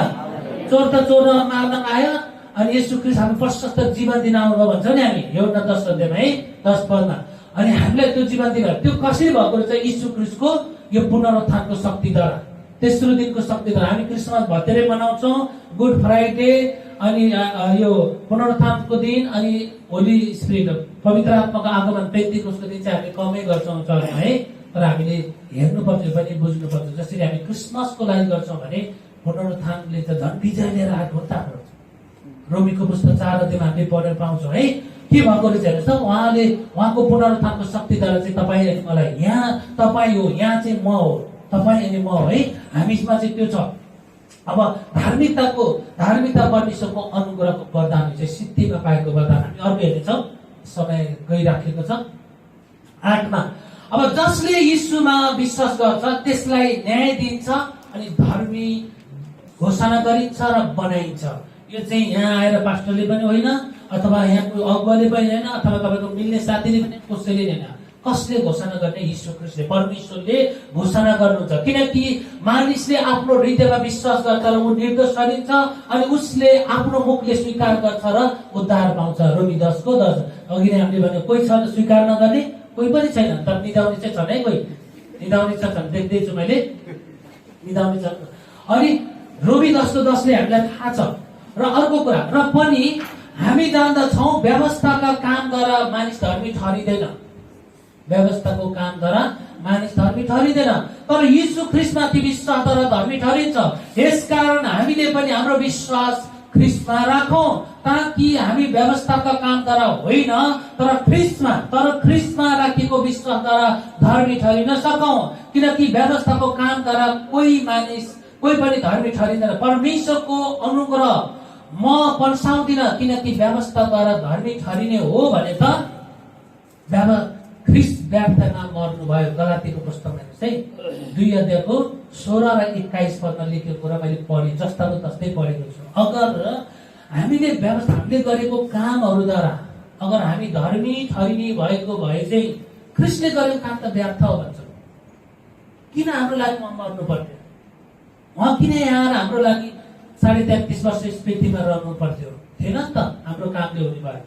चोर त चोर मार्न आयो, अनि येशू ख्रीष्ट हामी प्रशस्त जीवन दिन आउनुभयो भन्छ नि हामी एउटा 10 अध्यायमा है 10 पदमा। अनि हामीलाई त्यो जीवन दिनुभयो। त्यो कसरी भएको रहेछ? येशू ख्रीष्टको यो पुनरुत्थानको शक्तिद्वारा, तेस्रो दिनको शक्तिद्वारा। हामी क्रिसमस भतेरै मनाउँछौँ, गुड फ्राइडे, अनि यो पुनरुत्थानको दिन, अनि होली स्पिरिट पवित्र आत्माको आगमन पेन्टिकोस्टको दिन चाहिँ हामी कमै गर्छौँ चर्चमा है। तर हामीले हेर्नुपर्छ पनि बुझ्नुपर्छ। जसरी हामी क्रिसमसको लागि गर्छौँ भने पुनरुत्थानले त झन् विजय लिएर आएको हो त हाम्रो। रोमीको पुस्तक 4 अध्यायमा हामीले पढेर पाउँछौँ है। के भएको रहेछ हेर्नुहोस् त, उहाँले उहाँको पुनरुत्थानको शक्तिद्वारा चाहिँ तपाईँ अनि मलाई, यहाँ तपाईँ हो, यहाँ चाहिँ म हो, तपाईँ अनि म हो है, हामीमा चाहिँ त्यो छ। अब धार्मिकता परमेश्वरको अनुग्रहको वरदान चाहिँ सिद्धिमा पाएको वरदान हामी अर्को हेर्नेछौँ। समय गइराखेको छ 8 मा। अब जसले यीशुमा विश्वास गर्छ त्यसलाई न्याय दिन्छ अनि धर्मी घोषणा गरिन्छ र बनाइन्छ। यो चाहिँ यहाँ आएर पास्टरले पनि होइन, अथवा यहाँको अगुवाले पनि होइन, अथवा तपाईँको मिल्ने साथीले पनि, कसैले होइन। कसले घोषणा गर्ने? यीशु ख्रीष्टले, परमेश्वरले घोषणा गर्नुहुन्छ। किनकि मानिसले आफ्नो हृदयमा विश्वास गर्छ र ऊ निर्दोष ठहरिन्छ, अनि उसले आफ्नो मुखले स्वीकार गर्छ र उद्धार पाउँछ। रोमी 10:10। अघि नै हामीले भने कोही छ स्वीकार नगर्ने, कोही पनि छैन। तर निदाउने चाहिँ छन् है, कोही निदाउने छन्, देख्दैछु मैले निदाउने छन्। अनि रोमी 10:10ले हामीलाई थाहा छ। र अर्को कुरा, र पनि हामी जान्दछौँ व्यवस्थाका कामद्वारा मानिस धर्मी ठहरिँदैन। व्यवस्थाको कामद्वारा मानिस धर्मी ठहरिँदैन, तर यीशु ख्रीष्टमाथि विश्वासद्वारा धर्मी ठहरिन्छ। यसकारण हामीले पनि हाम्रो विश्वास ख्रीष्टमा राखौँ, ताकि हामी व्यवस्थाका कामद्वारा होइन तर ख्रीष्टमा राखेको विश्वासद्वारा धर्मी ठहरिन सकौँ। किनकि व्यवस्थाको कामद्वारा कोही पनि धर्मी ठहरिँदैन। परमेश्वरको अनुग्रह म पन्साउँदिन, किनकि व्यवस्थाद्वारा धर्मी ठहरिने हो भने त ख्रीष्ट व्यर्थमा मर्नुभयो। गलातीको पुस्तकमा चाहिँ 2 अध्यायको 16 र 21 पदमा लेखेको कुरा मैले पढेँ, जस्ताको तस्तै पढेको छु। अगर हामीले गरेको कामहरूद्वारा अगर हामी धर्मी ठहरिने भएको भए चाहिँ ख्रीष्टले गरेको काम त व्यर्थ हो भन्छ। किन हाम्रो लागि मर्नु पर्थ्यो? उहाँ किन यहाँ हाम्रो लागि 33.5 वर्ष यस पृथ्वीमा रहनु पर्थ्यो? थिएन नि त, हाम्रो कामले हुने भयो।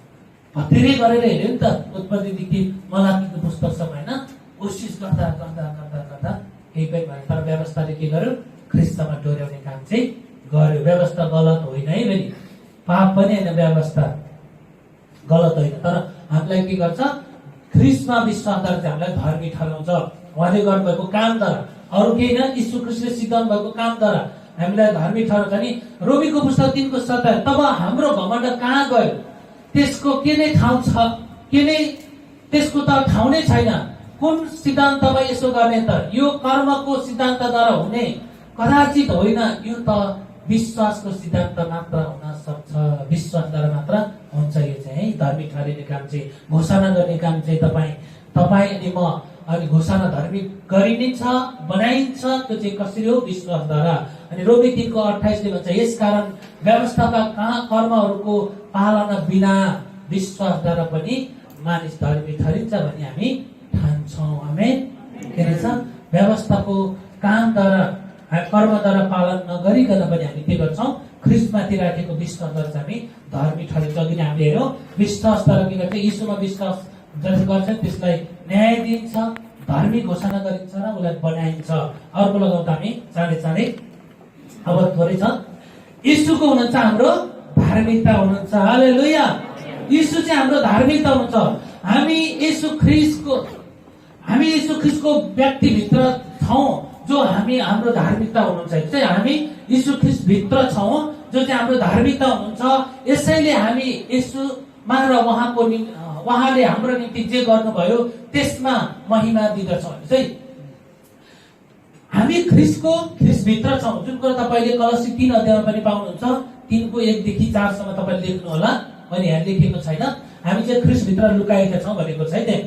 धेरै गरेर हेऱ्यो नि त, उत्पत्तिदेखि मलाकीको पुस्तकसम्म होइन, कोसिस गर्दा केही पनि भयो। तर व्यवस्थाले के गर्यो? ख्रीष्टमा डोर्याउने काम चाहिँ गर्यो। व्यवस्था गलत होइन है बहिनी, पाप पनि होइन, व्यवस्था गलत होइन। तर हामीलाई के गर्छ? ख्रीष्टमा विश्वासद्वारा चाहिँ हामीलाई धर्मी ठहराउँछ। उहाँले गर्नुभएको कामद्वारा, अरू केही न, यीशु ख्रीष्टले सिकाउनु भएको कामद्वारा हामीलाई धर्मी ठहराउँछ। नि रोमीको पुस्तक 3:27, तब हाम्रो घमण्ड कहाँ गयो? त्यसको के नै ठाउँ छ? त्यसको त ठाउँ नै छैन। कुन सिद्धान्तमा यसो गर्ने त? यो कर्मको सिद्धान्तद्वारा हुने कदाचित होइन, यो त विश्वासको सिद्धान्त मात्र हुन सक्छ। विश्वासद्वारा मात्र हुन्छ यो चाहिँ है, धर्मी ठहरिने काम चाहिँ, घोषणा गर्ने काम चाहिँ तपाईँ अनि म। अनि घोषणा धर्मी गरिन्छ, बनाइन्छ, त्यो चाहिँ कसरी हो? विश्वासद्वारा। अनि रोमी 3:28ले भन्छ, यसकारण व्यवस्थाका कर्महरूको पालना बिना विश्वासद्वारा पनि मानिस धर्मी ठहरिन्छ भनी हामी ठान्छौँ। आमेन। के रहेछ? व्यवस्थाको कामद्वारा कर्मद्वारा पालन नगरिकन पनि हामी के गर्छौँ? ख्रीष्टमाथि राखेको विश्वासद्वारा चाहिँ हामी धर्मी ठहरिन्छ। अघि नै हामीले हेरौँ, विश्वासद्वारा के गर्छ? यीशुमा विश्वास जसले गर्छ त्यसलाई न्याय दिन्छ, धर्मी घोषणा गरिन्छ र उसलाई बनाइन्छ। अर्को लगाउँदा हामी चाँडै अब थोरै छ। यीशुको हुनुहुन्छ हाम्रो धार्मिकता हुनुहुन्छ। हालेलुया। यीशु चाहिँ हाम्रो धार्मिकता हुनुहुन्छ। हामी यीशु ख्रीष्टको व्यक्तिभित्र छौँ, जो हाम्रो धार्मिकता हुनुहुन्छ। चाहिँ हामी यीशु ख्रीष्ट भित्र छौँ, जो चाहिँ हाम्रो धार्मिकता हुनुहुन्छ। यसैले हामी यीशुमा र उहाँले हाम्रो निम्ति जे गर्नुभयो त्यसमा महिमा दिँदछौँ। चाहिँ हामी ख्रीष्टभित्र छौँ, जुन कुरा तपाईँले कलसी 3 अध्यायमा पनि पाउनुहुन्छ। 3:1देखि 4सम्म तपाईँले लेख्नु होला, मैले यहाँ लेखेको छैन। हामी चाहिँ ख्रीष्टभित्र लुकाएका छौँ भनेको छ है।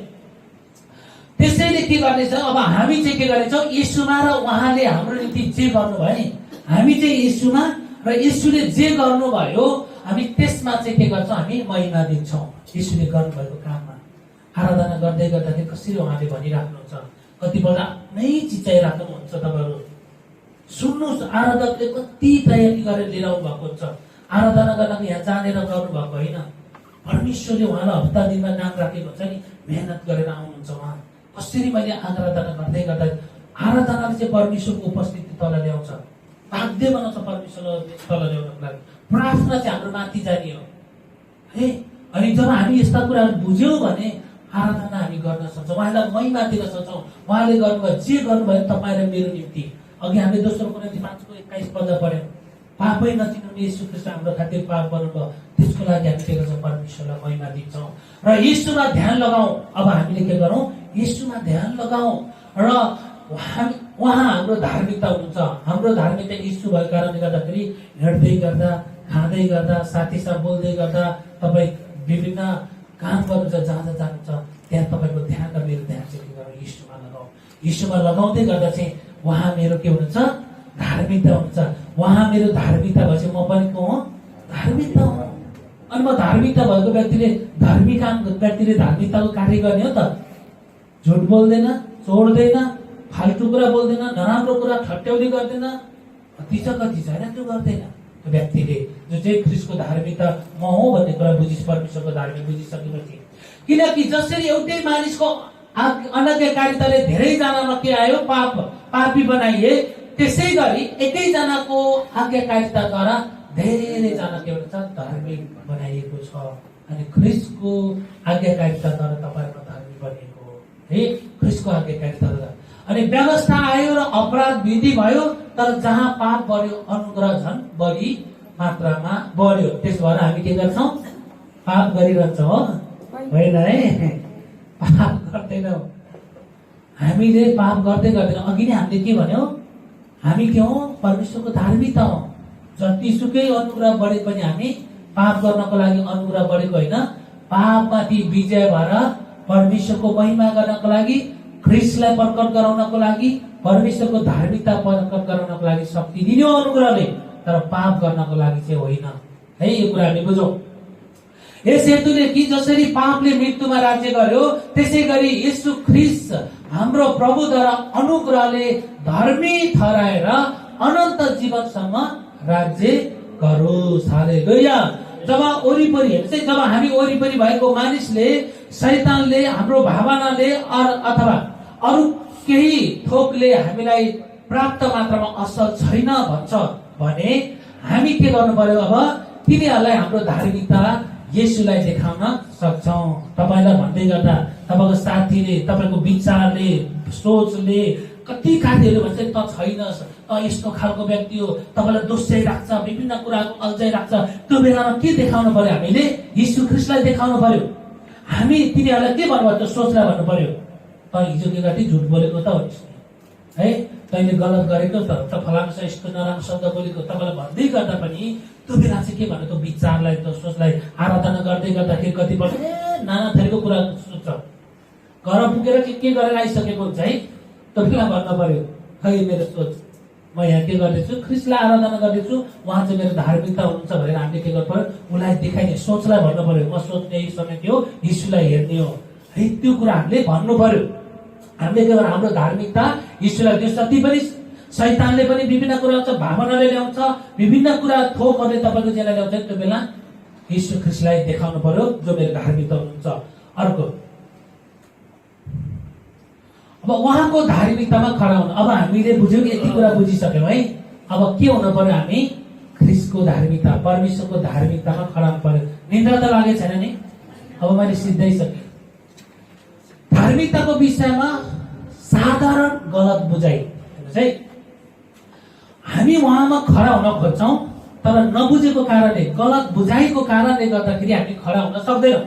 त्यसैले के गर्नेछ? अब हामी चाहिँ के गर्नेछौँ? यीशुमा र उहाँले हाम्रो निम्ति जे गर्नुभयो नि, हामी चाहिँ यीशुमा र यीशुले जे गर्नुभयो हामी त्यसमा चाहिँ के गर्छौँ? हामी महिमा दिन्छौँ। यीशुले गर्नुभएको काममा आराधना गर्दै गर्दाखेरि कसरी उहाँले भनिराख्नुहुन्छ, कतिपल्ट आफ्नै चिचाइराख्नुहुन्छ। तपाईँहरू सुन्नुहोस्, आराधकले कति तयारी गरेर लिएर आउनु भएको हुन्छ। आराधना गर्नको यहाँ जानेर गर्नुभएको होइन। परमेश्वरले उहाँलाई हप्ता दिनमा नाम राखेको छ नि, मेहनत गरेर आउनुहुन्छ उहाँ। कसरी मैले आराधना गर्दै गर्दा आराधनाले चाहिँ परमेश्वरको उपस्थिति तल ल्याउँछ, बाध्य बनाउँछ परमेश्वरलाई तल ल्याउनको लागि। प्रार्थना चाहिँ हाम्रो माथि जाने हो है। अनि जब हामी यस्ता कुराहरू बुझ्यौँ भने आराधना हामी गर्न सक्छौँ, उहाँलाई महिमा दिन सक्छौँ। उहाँले गर्नुभयो जे गर्नुभयो तपाईँ र मेरो निम्ति। अघि हामीले दोस्रो कोरिन्थी 5:21 पद पढ्यौँ, पापै नचिन्नु येशू ख्रीष्ट हाम्रो खातिर पाप गर्नुभयो, त्यसको लागि हामी के गर्छौँ, परमेश्वरलाई महिमा दिन्छौँ र येशूमा ध्यान लगाऊ। अब हामीले के गरौँ, येशूमा ध्यान लगाऊ र उहाँ हाम्रो धार्मिकता हुनुहुन्छ। हाम्रो धार्मिकता येशू भएको कारणले गर्दाखेरि हिँड्दै गर्दा, खाँदै गर्दा, साथीसँग बोल्दै गर्दा, तपाईँ विभिन्न काम गर्नुहुन्छ, जहाँ जानुहुन्छ त्यहाँ तपाईँको ध्यान र मेरो ध्यान चाहिँ के गरौँ, येशूमा लगाऊ। येशूमा लगाउँदै गर्दा चाहिँ उहाँ मेरो के हुनुहुन्छ, धार्मिकता हुन्छ। उहाँ मेरो धार्मिकता भएपछि म पनि को हो, धार्मिकता हो। अनि म धार्मिकता भएको व्यक्तिले व्यक्तिले धार्मिकताको कार्य गर्ने हो त। झुट बोल्दैन, चोर्दैन, फाल्टु कुरा बोल्दैन, नराम्रो कुरा ठट्याउने गर्दैन, कति छ होइन, त्यो गर्दैन त्यो व्यक्तिले जो चाहिँ ख्रीष्टको धार्मिकता म हो भन्ने कुरा परमेश्वरको धार्मिक बुझिसकेपछि। किनकि जसरी एउटै मानिसको अनाज्ञाकारिताले धेरैजनामा के आयो, पापी बनाइए, त्यसै गरी एकैजनाको आज्ञाकारिताद्वारा धेरैजना के भन्छ, धार्मिक बनाइएको छ। अनि ख्रीष्टको आज्ञाकारिताद्वारा तपाईँको धार्मिक बनिएको हो है, ख्रीष्टको आज्ञाकारिताद्वारा। अनि व्यवस्था आयो र अपराध वृद्धि भयो, तर जहाँ पाप बढ्यो अनुग्रह झन् बढी मात्रामा बढ्यो। त्यसो भएर हामी के गर्छौँ, पाप गरिरहन्छौँ हो, होइन है, पाप गर्दैनौँ। हामीले पाप गर्दै गर्दैनौँ। अघि नै हामीले के भन्यौँ, हामी के हौ, परमेश्वरको धार्मिकता हो। जतिसुकै अनुग्रह बढे पनि हामी पाप गर्नको लागि अनुग्रह बढेको होइन, पापमाथि विजय भएर परमेश्वरको महिमा गर्नको लागि, ख्रीष्टलाई प्रकट गराउनको लागि, परमेश्वरको धार्मिकता प्रकट गराउनको लागि शक्ति दिने हो अनुग्रहले, तर पाप गर्नको लागि चाहिँ होइन है। यो कुरा हामी बुझौँ। यस हेतुले कि जसरी पापले मृत्युमा राज्य गर्यो, त्यसै गरी येशू ख्रीष्ट हाम्रो प्रभुद्वारा अनुग्रहले धर्मी ठहराएर अनन्त जीवनसम्म राज्य गरोस्। हालेलुया। जब हामी वरिपरि भएको मानिसले, शैतानले, हाम्रो भावनाले अथवा अरू केही थोकले हामीलाई प्राप्त मात्रामा असल छैन भन्छ भने हामी के गर्नु पर्यो, अब तिनीहरूलाई हाम्रो धार्मिकता येशूलाई देखाउन सक्छौँ। तपाईँलाई भन्दै गर्दा तपाईँको साथीले, तपाईँको विचारले, सोचले, कति कार्यहरू भन्छ त छैनस्, त यस्तो खालको व्यक्ति हो, तपाईँलाई दोस्याइराख्छ, विभिन्न कुराको अल्झाइराख्छ। त्यो बेलामा के देखाउनु पर्यो, हामीले येशू ख्रीष्टलाई देखाउनु पर्यो। हामी तिनीहरूलाई के भन्नुपर्छ, सोचलाई भन्नु पर्यो, त हिजो के गर्थ्यो, झुट बोलेको त हो है, तैँले गलत गरेको त फलानुसँग यस्तो नराम्रो शब्द बोलेको, तपाईँलाई भन्दै गर्दा पनि त्यो बेला चाहिँ के भन्नु, त्यो विचारलाई, त्यो सोचलाई आराधना गर्दै गर्दाखेरि कतिपल्ट नाना थरीको कुरा सोच्छ, घर पुगेर के गरेर आइसकेको हुन्छ है, त्यो बेला भन्नु पर्यो, खै मेरो सोच, म यहाँ के गर्दैछु, ख्रीष्टलाई आराधना गर्दैछु, उहाँ चाहिँ मेरो धार्मिकता हुनुहुन्छ भनेर हामीले के गर्नु पर्यो, उसलाई देखाइने, सोचलाई भन्नु पर्यो। म सोच्ने यही समय के हो, यीशुलाई हेर्ने हो है, त्यो कुरा हामीले भन्नु पर्यो। हामीले के गर्नु, हाम्रो धार्मिकता यीशुलाई दियो। जति पनि शैतानले पनि विभिन्न कुरा ल्याउँछ, भावनाले ल्याउँछ, विभिन्न कुरा थोकहरूले तपाईँको जेला ल्याउँछ, त्यो बेला यीशु ख्रीष्टलाई देखाउनु पर्यो जो मेरो धार्मिकता हुनुहुन्छ। अर्को, अब उहाँको धार्मिकतामा खडा हुनु। अब हामीले बुझ्यौँ, यति कुरा बुझिसक्यौँ है। अब के हुनु पर्यो, हामी ख्रीष्टको धार्मिकता, परमेश्वरको धार्मिकतामा खडा हुनु पर्यो। निन्द्रा त लागेको छैन नि, अब मैले सिद्धाइसकेँ। धार्मिकताको विषयमा साधारण गलत बुझाइ है, हामी उहाँमा खडा हुन खोज्छौँ, तर नबुझेको कारणले, गलत बुझाइको कारणले गर्दाखेरि हामी खडा हुन सक्दैनौँ।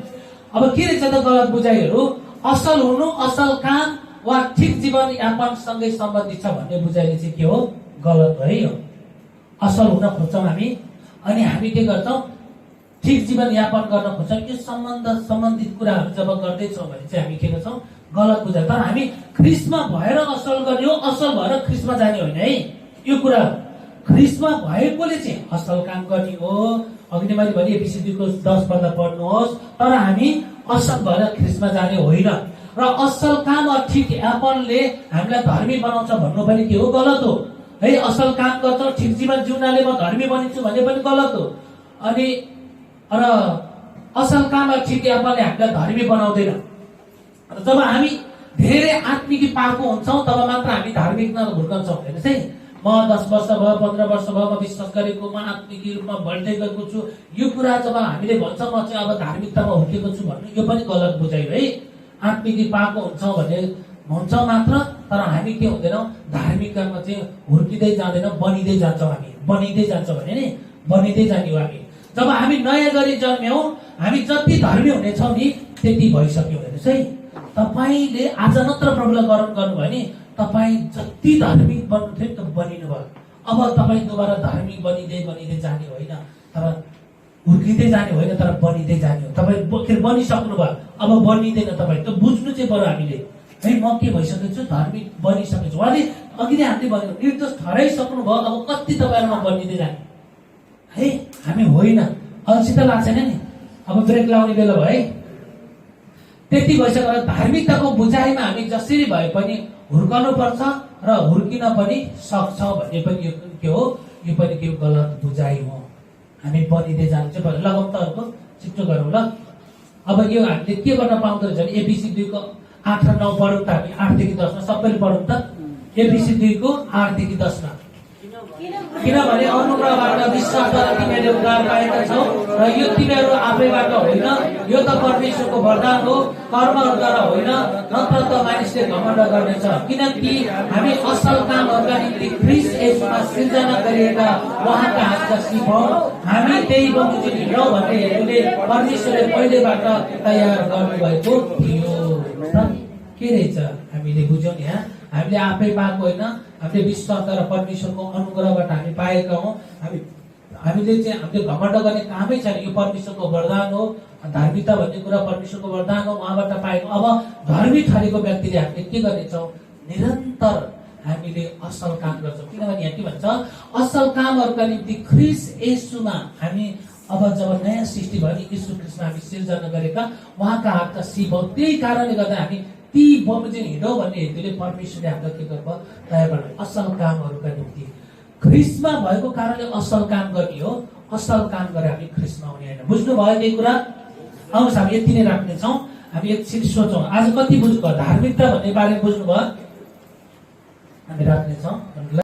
अब के रहेछ त गलत बुझाइहरू, असल हुनु, असल काम वा ठिक जीवन यापनसँगै सम्बन्धित छ भन्ने बुझाइले चाहिँ के हो, गलत है हो। असल हुन खोज्छौँ हामी, अनि हामी के गर्छौँ, ठिक जीवन यापन गर्न खोज्छौँ। यो सम्बन्धित कुराहरू जब गर्दैछौँ भने चाहिँ हामी के गर्छौँ, गलत बुझाइ। तर हामी ख्रीष्टमा भएर असल गर्ने हो, असल भएर ख्रीष्टमा जाने होइन है। यो कुरा ख्रीष्टमा भएकोले चाहिँ असल काम गर्ने हो। अघि नै मैले भने एफिसी 2:10 पढ्दा पढ्नुहोस्, तर हामी असल भएर ख्रीष्टमा जाने होइन। र असल काम र ठिक यापनले हामीलाई धर्मी बनाउँछ भन्नु पनि के हो, गलत हो है। असल काम गर्छौँ, ठिक जीवन जिउनाले म धर्मी बनिन्छु भन्ने पनि गलत हो। अनि र असल काम र ठिक्यापनले हामीलाई धर्मी बनाउँदैन। र जब हामी धेरै आत्मिकी पाएको हुन्छौँ तब मात्र हामी धार्मिकमा हुर्कन्छौँ। हेर्नुहोस् है, म 10 वर्ष भयो 15 वर्ष भयो म विश्वास गरेको, म आत्मिक रूपमा बढ्दै गएको छु, यो कुरा जब हामीले भन्छौँ म चाहिँ अब धार्मिकतामा हुर्केको छु भन्नु यो पनि गलत बुझाइ है। आत्मिकी पाएको हुन्छौँ भने हुन्छ मात्र, तर हामी के हुँदैनौँ धार्मिकतामा चाहिँ हुर्किँदै जाँदैन, बनिँदै जान्छौँ। हामी बनिँदै जान्छौँ भने नि बनिँदै जाने हो। हामी जब हामी नयाँ गरी जन्म्यौँ हामी जति धर्मी हुनेछौँ नि त्यति भइसक्यो। हेर्नुहोस् है, तपाईँले आज मात्र प्रबल ग्रहण गर्नुभयो भने तपाईँ जति धार्मिक बन्नु थियो नि त बनिनु भयो। अब तपाईँ दोबारा धार्मिक बनिँदै जाने होइन, तर हुर्किँदै जाने होइन, तर बनिँदै जाने हो। तपाईँ बनिसक्नु भयो, अब बनिँदैन। तपाईँ त बुझ्नु चाहिँ पर्यो हामीले है, म के भइसकेको छु, धार्मिक बनिसकेको छु। उहाँले अघि नै हामीले भन्यो निर्दोष ठहराइसक्नु भयो, अब कति तपाईँहरूमा बनिँदै जाने है। हामी होइन, अल्छी त लाग्छ नि, अब ब्रेक लाउने बेला भयो है। त्यति भइसकेर धार्मिकताको बुझाइमा हामी जसरी भए पनि हुर्कनु पर्छ र हुर्किन पनि सक्छ भन्ने पनि यो के हो, यो पनि के गलत बुझाइ हो। हामी बनिँदै जानु चाहिँ पर्यो। लगाउँ त अर्को छिटो गरौँ ल। अब यो हामीले के गर्न पाउँदो रहेछ भने एबिसी 2 को 8 र 9 पढौँ त। हामी 8 देखि 10 मा सबैले पढौँ त। एबिसी 2 को 8 देखि 10 मा। किनभने अनुग्रहबाट विश्वासद्वारा तिमीहरूले उद्धार पाएका छौ र यो तिमीहरू आफैबाट होइन, यो त परमेश्वरको वरदान हो, कर्महरूद्वारा होइन, नत्र त मानिसले घमण्ड गर्नेछ। किनकि हामी असल कामहरूका निम्ति ख्रीष्ट येशूमा सृजना गरिएका उहाँका हातका सिप हौँ। हामी त्यही बमोजिम हिँडौँ भन्ने हेतुले परमेश्वरले पहिलेबाट तयार गर्नुभएको थियो। के रहेछ हामीले बुझ्यौँ नि। हामीले आफै पाएको होइन, हामीले विश्वासद्वारा परमेश्वरको अनुग्रहबाट हामी पाएका हौँ। हामीले चाहिँ हामीले घमण्ड गर्ने कामै छैन, यो परमेश्वरको वरदान हो। धार्मिकता भन्ने कुरा परमेश्वरको वरदान हो, उहाँबाट पाएको। अब धर्मी ठहरेको व्यक्तिले हामीले के गर्नेछौँ, निरन्तर हामीले असल काम गर्छौँ। किनभने यहाँ के भन्छ, असल कामहरूका निम्ति ख्रीष्ट येशूमा हामी अब जब नयाँ सृष्टि भयो नि, यीशु ख्रीष्टमा हामी सिर्जना गरेका उहाँका हातका सिप हो। त्यही कारणले गर्दा हामी ती बमोजिम हिँडौँ भन्ने हेतुले परमेश्वरले हामीलाई के गर्छ, तयार गर्नु असल कामहरूका निम्ति। ख्रीष्टमा भएको कारणले असल काम गर्ने हो, असल काम गरे हामी ख्रीष्टमा हुने होइन। बुझ्नुभयो यही कुरा? आउनुहोस् हामी यति नै राख्नेछौँ। हामी एकछिन सोचौँ आज कति बुझ्नुभयो, धार्मिकता भन्ने बारेमा बुझ्नुभयो? हामी राख्नेछौँ।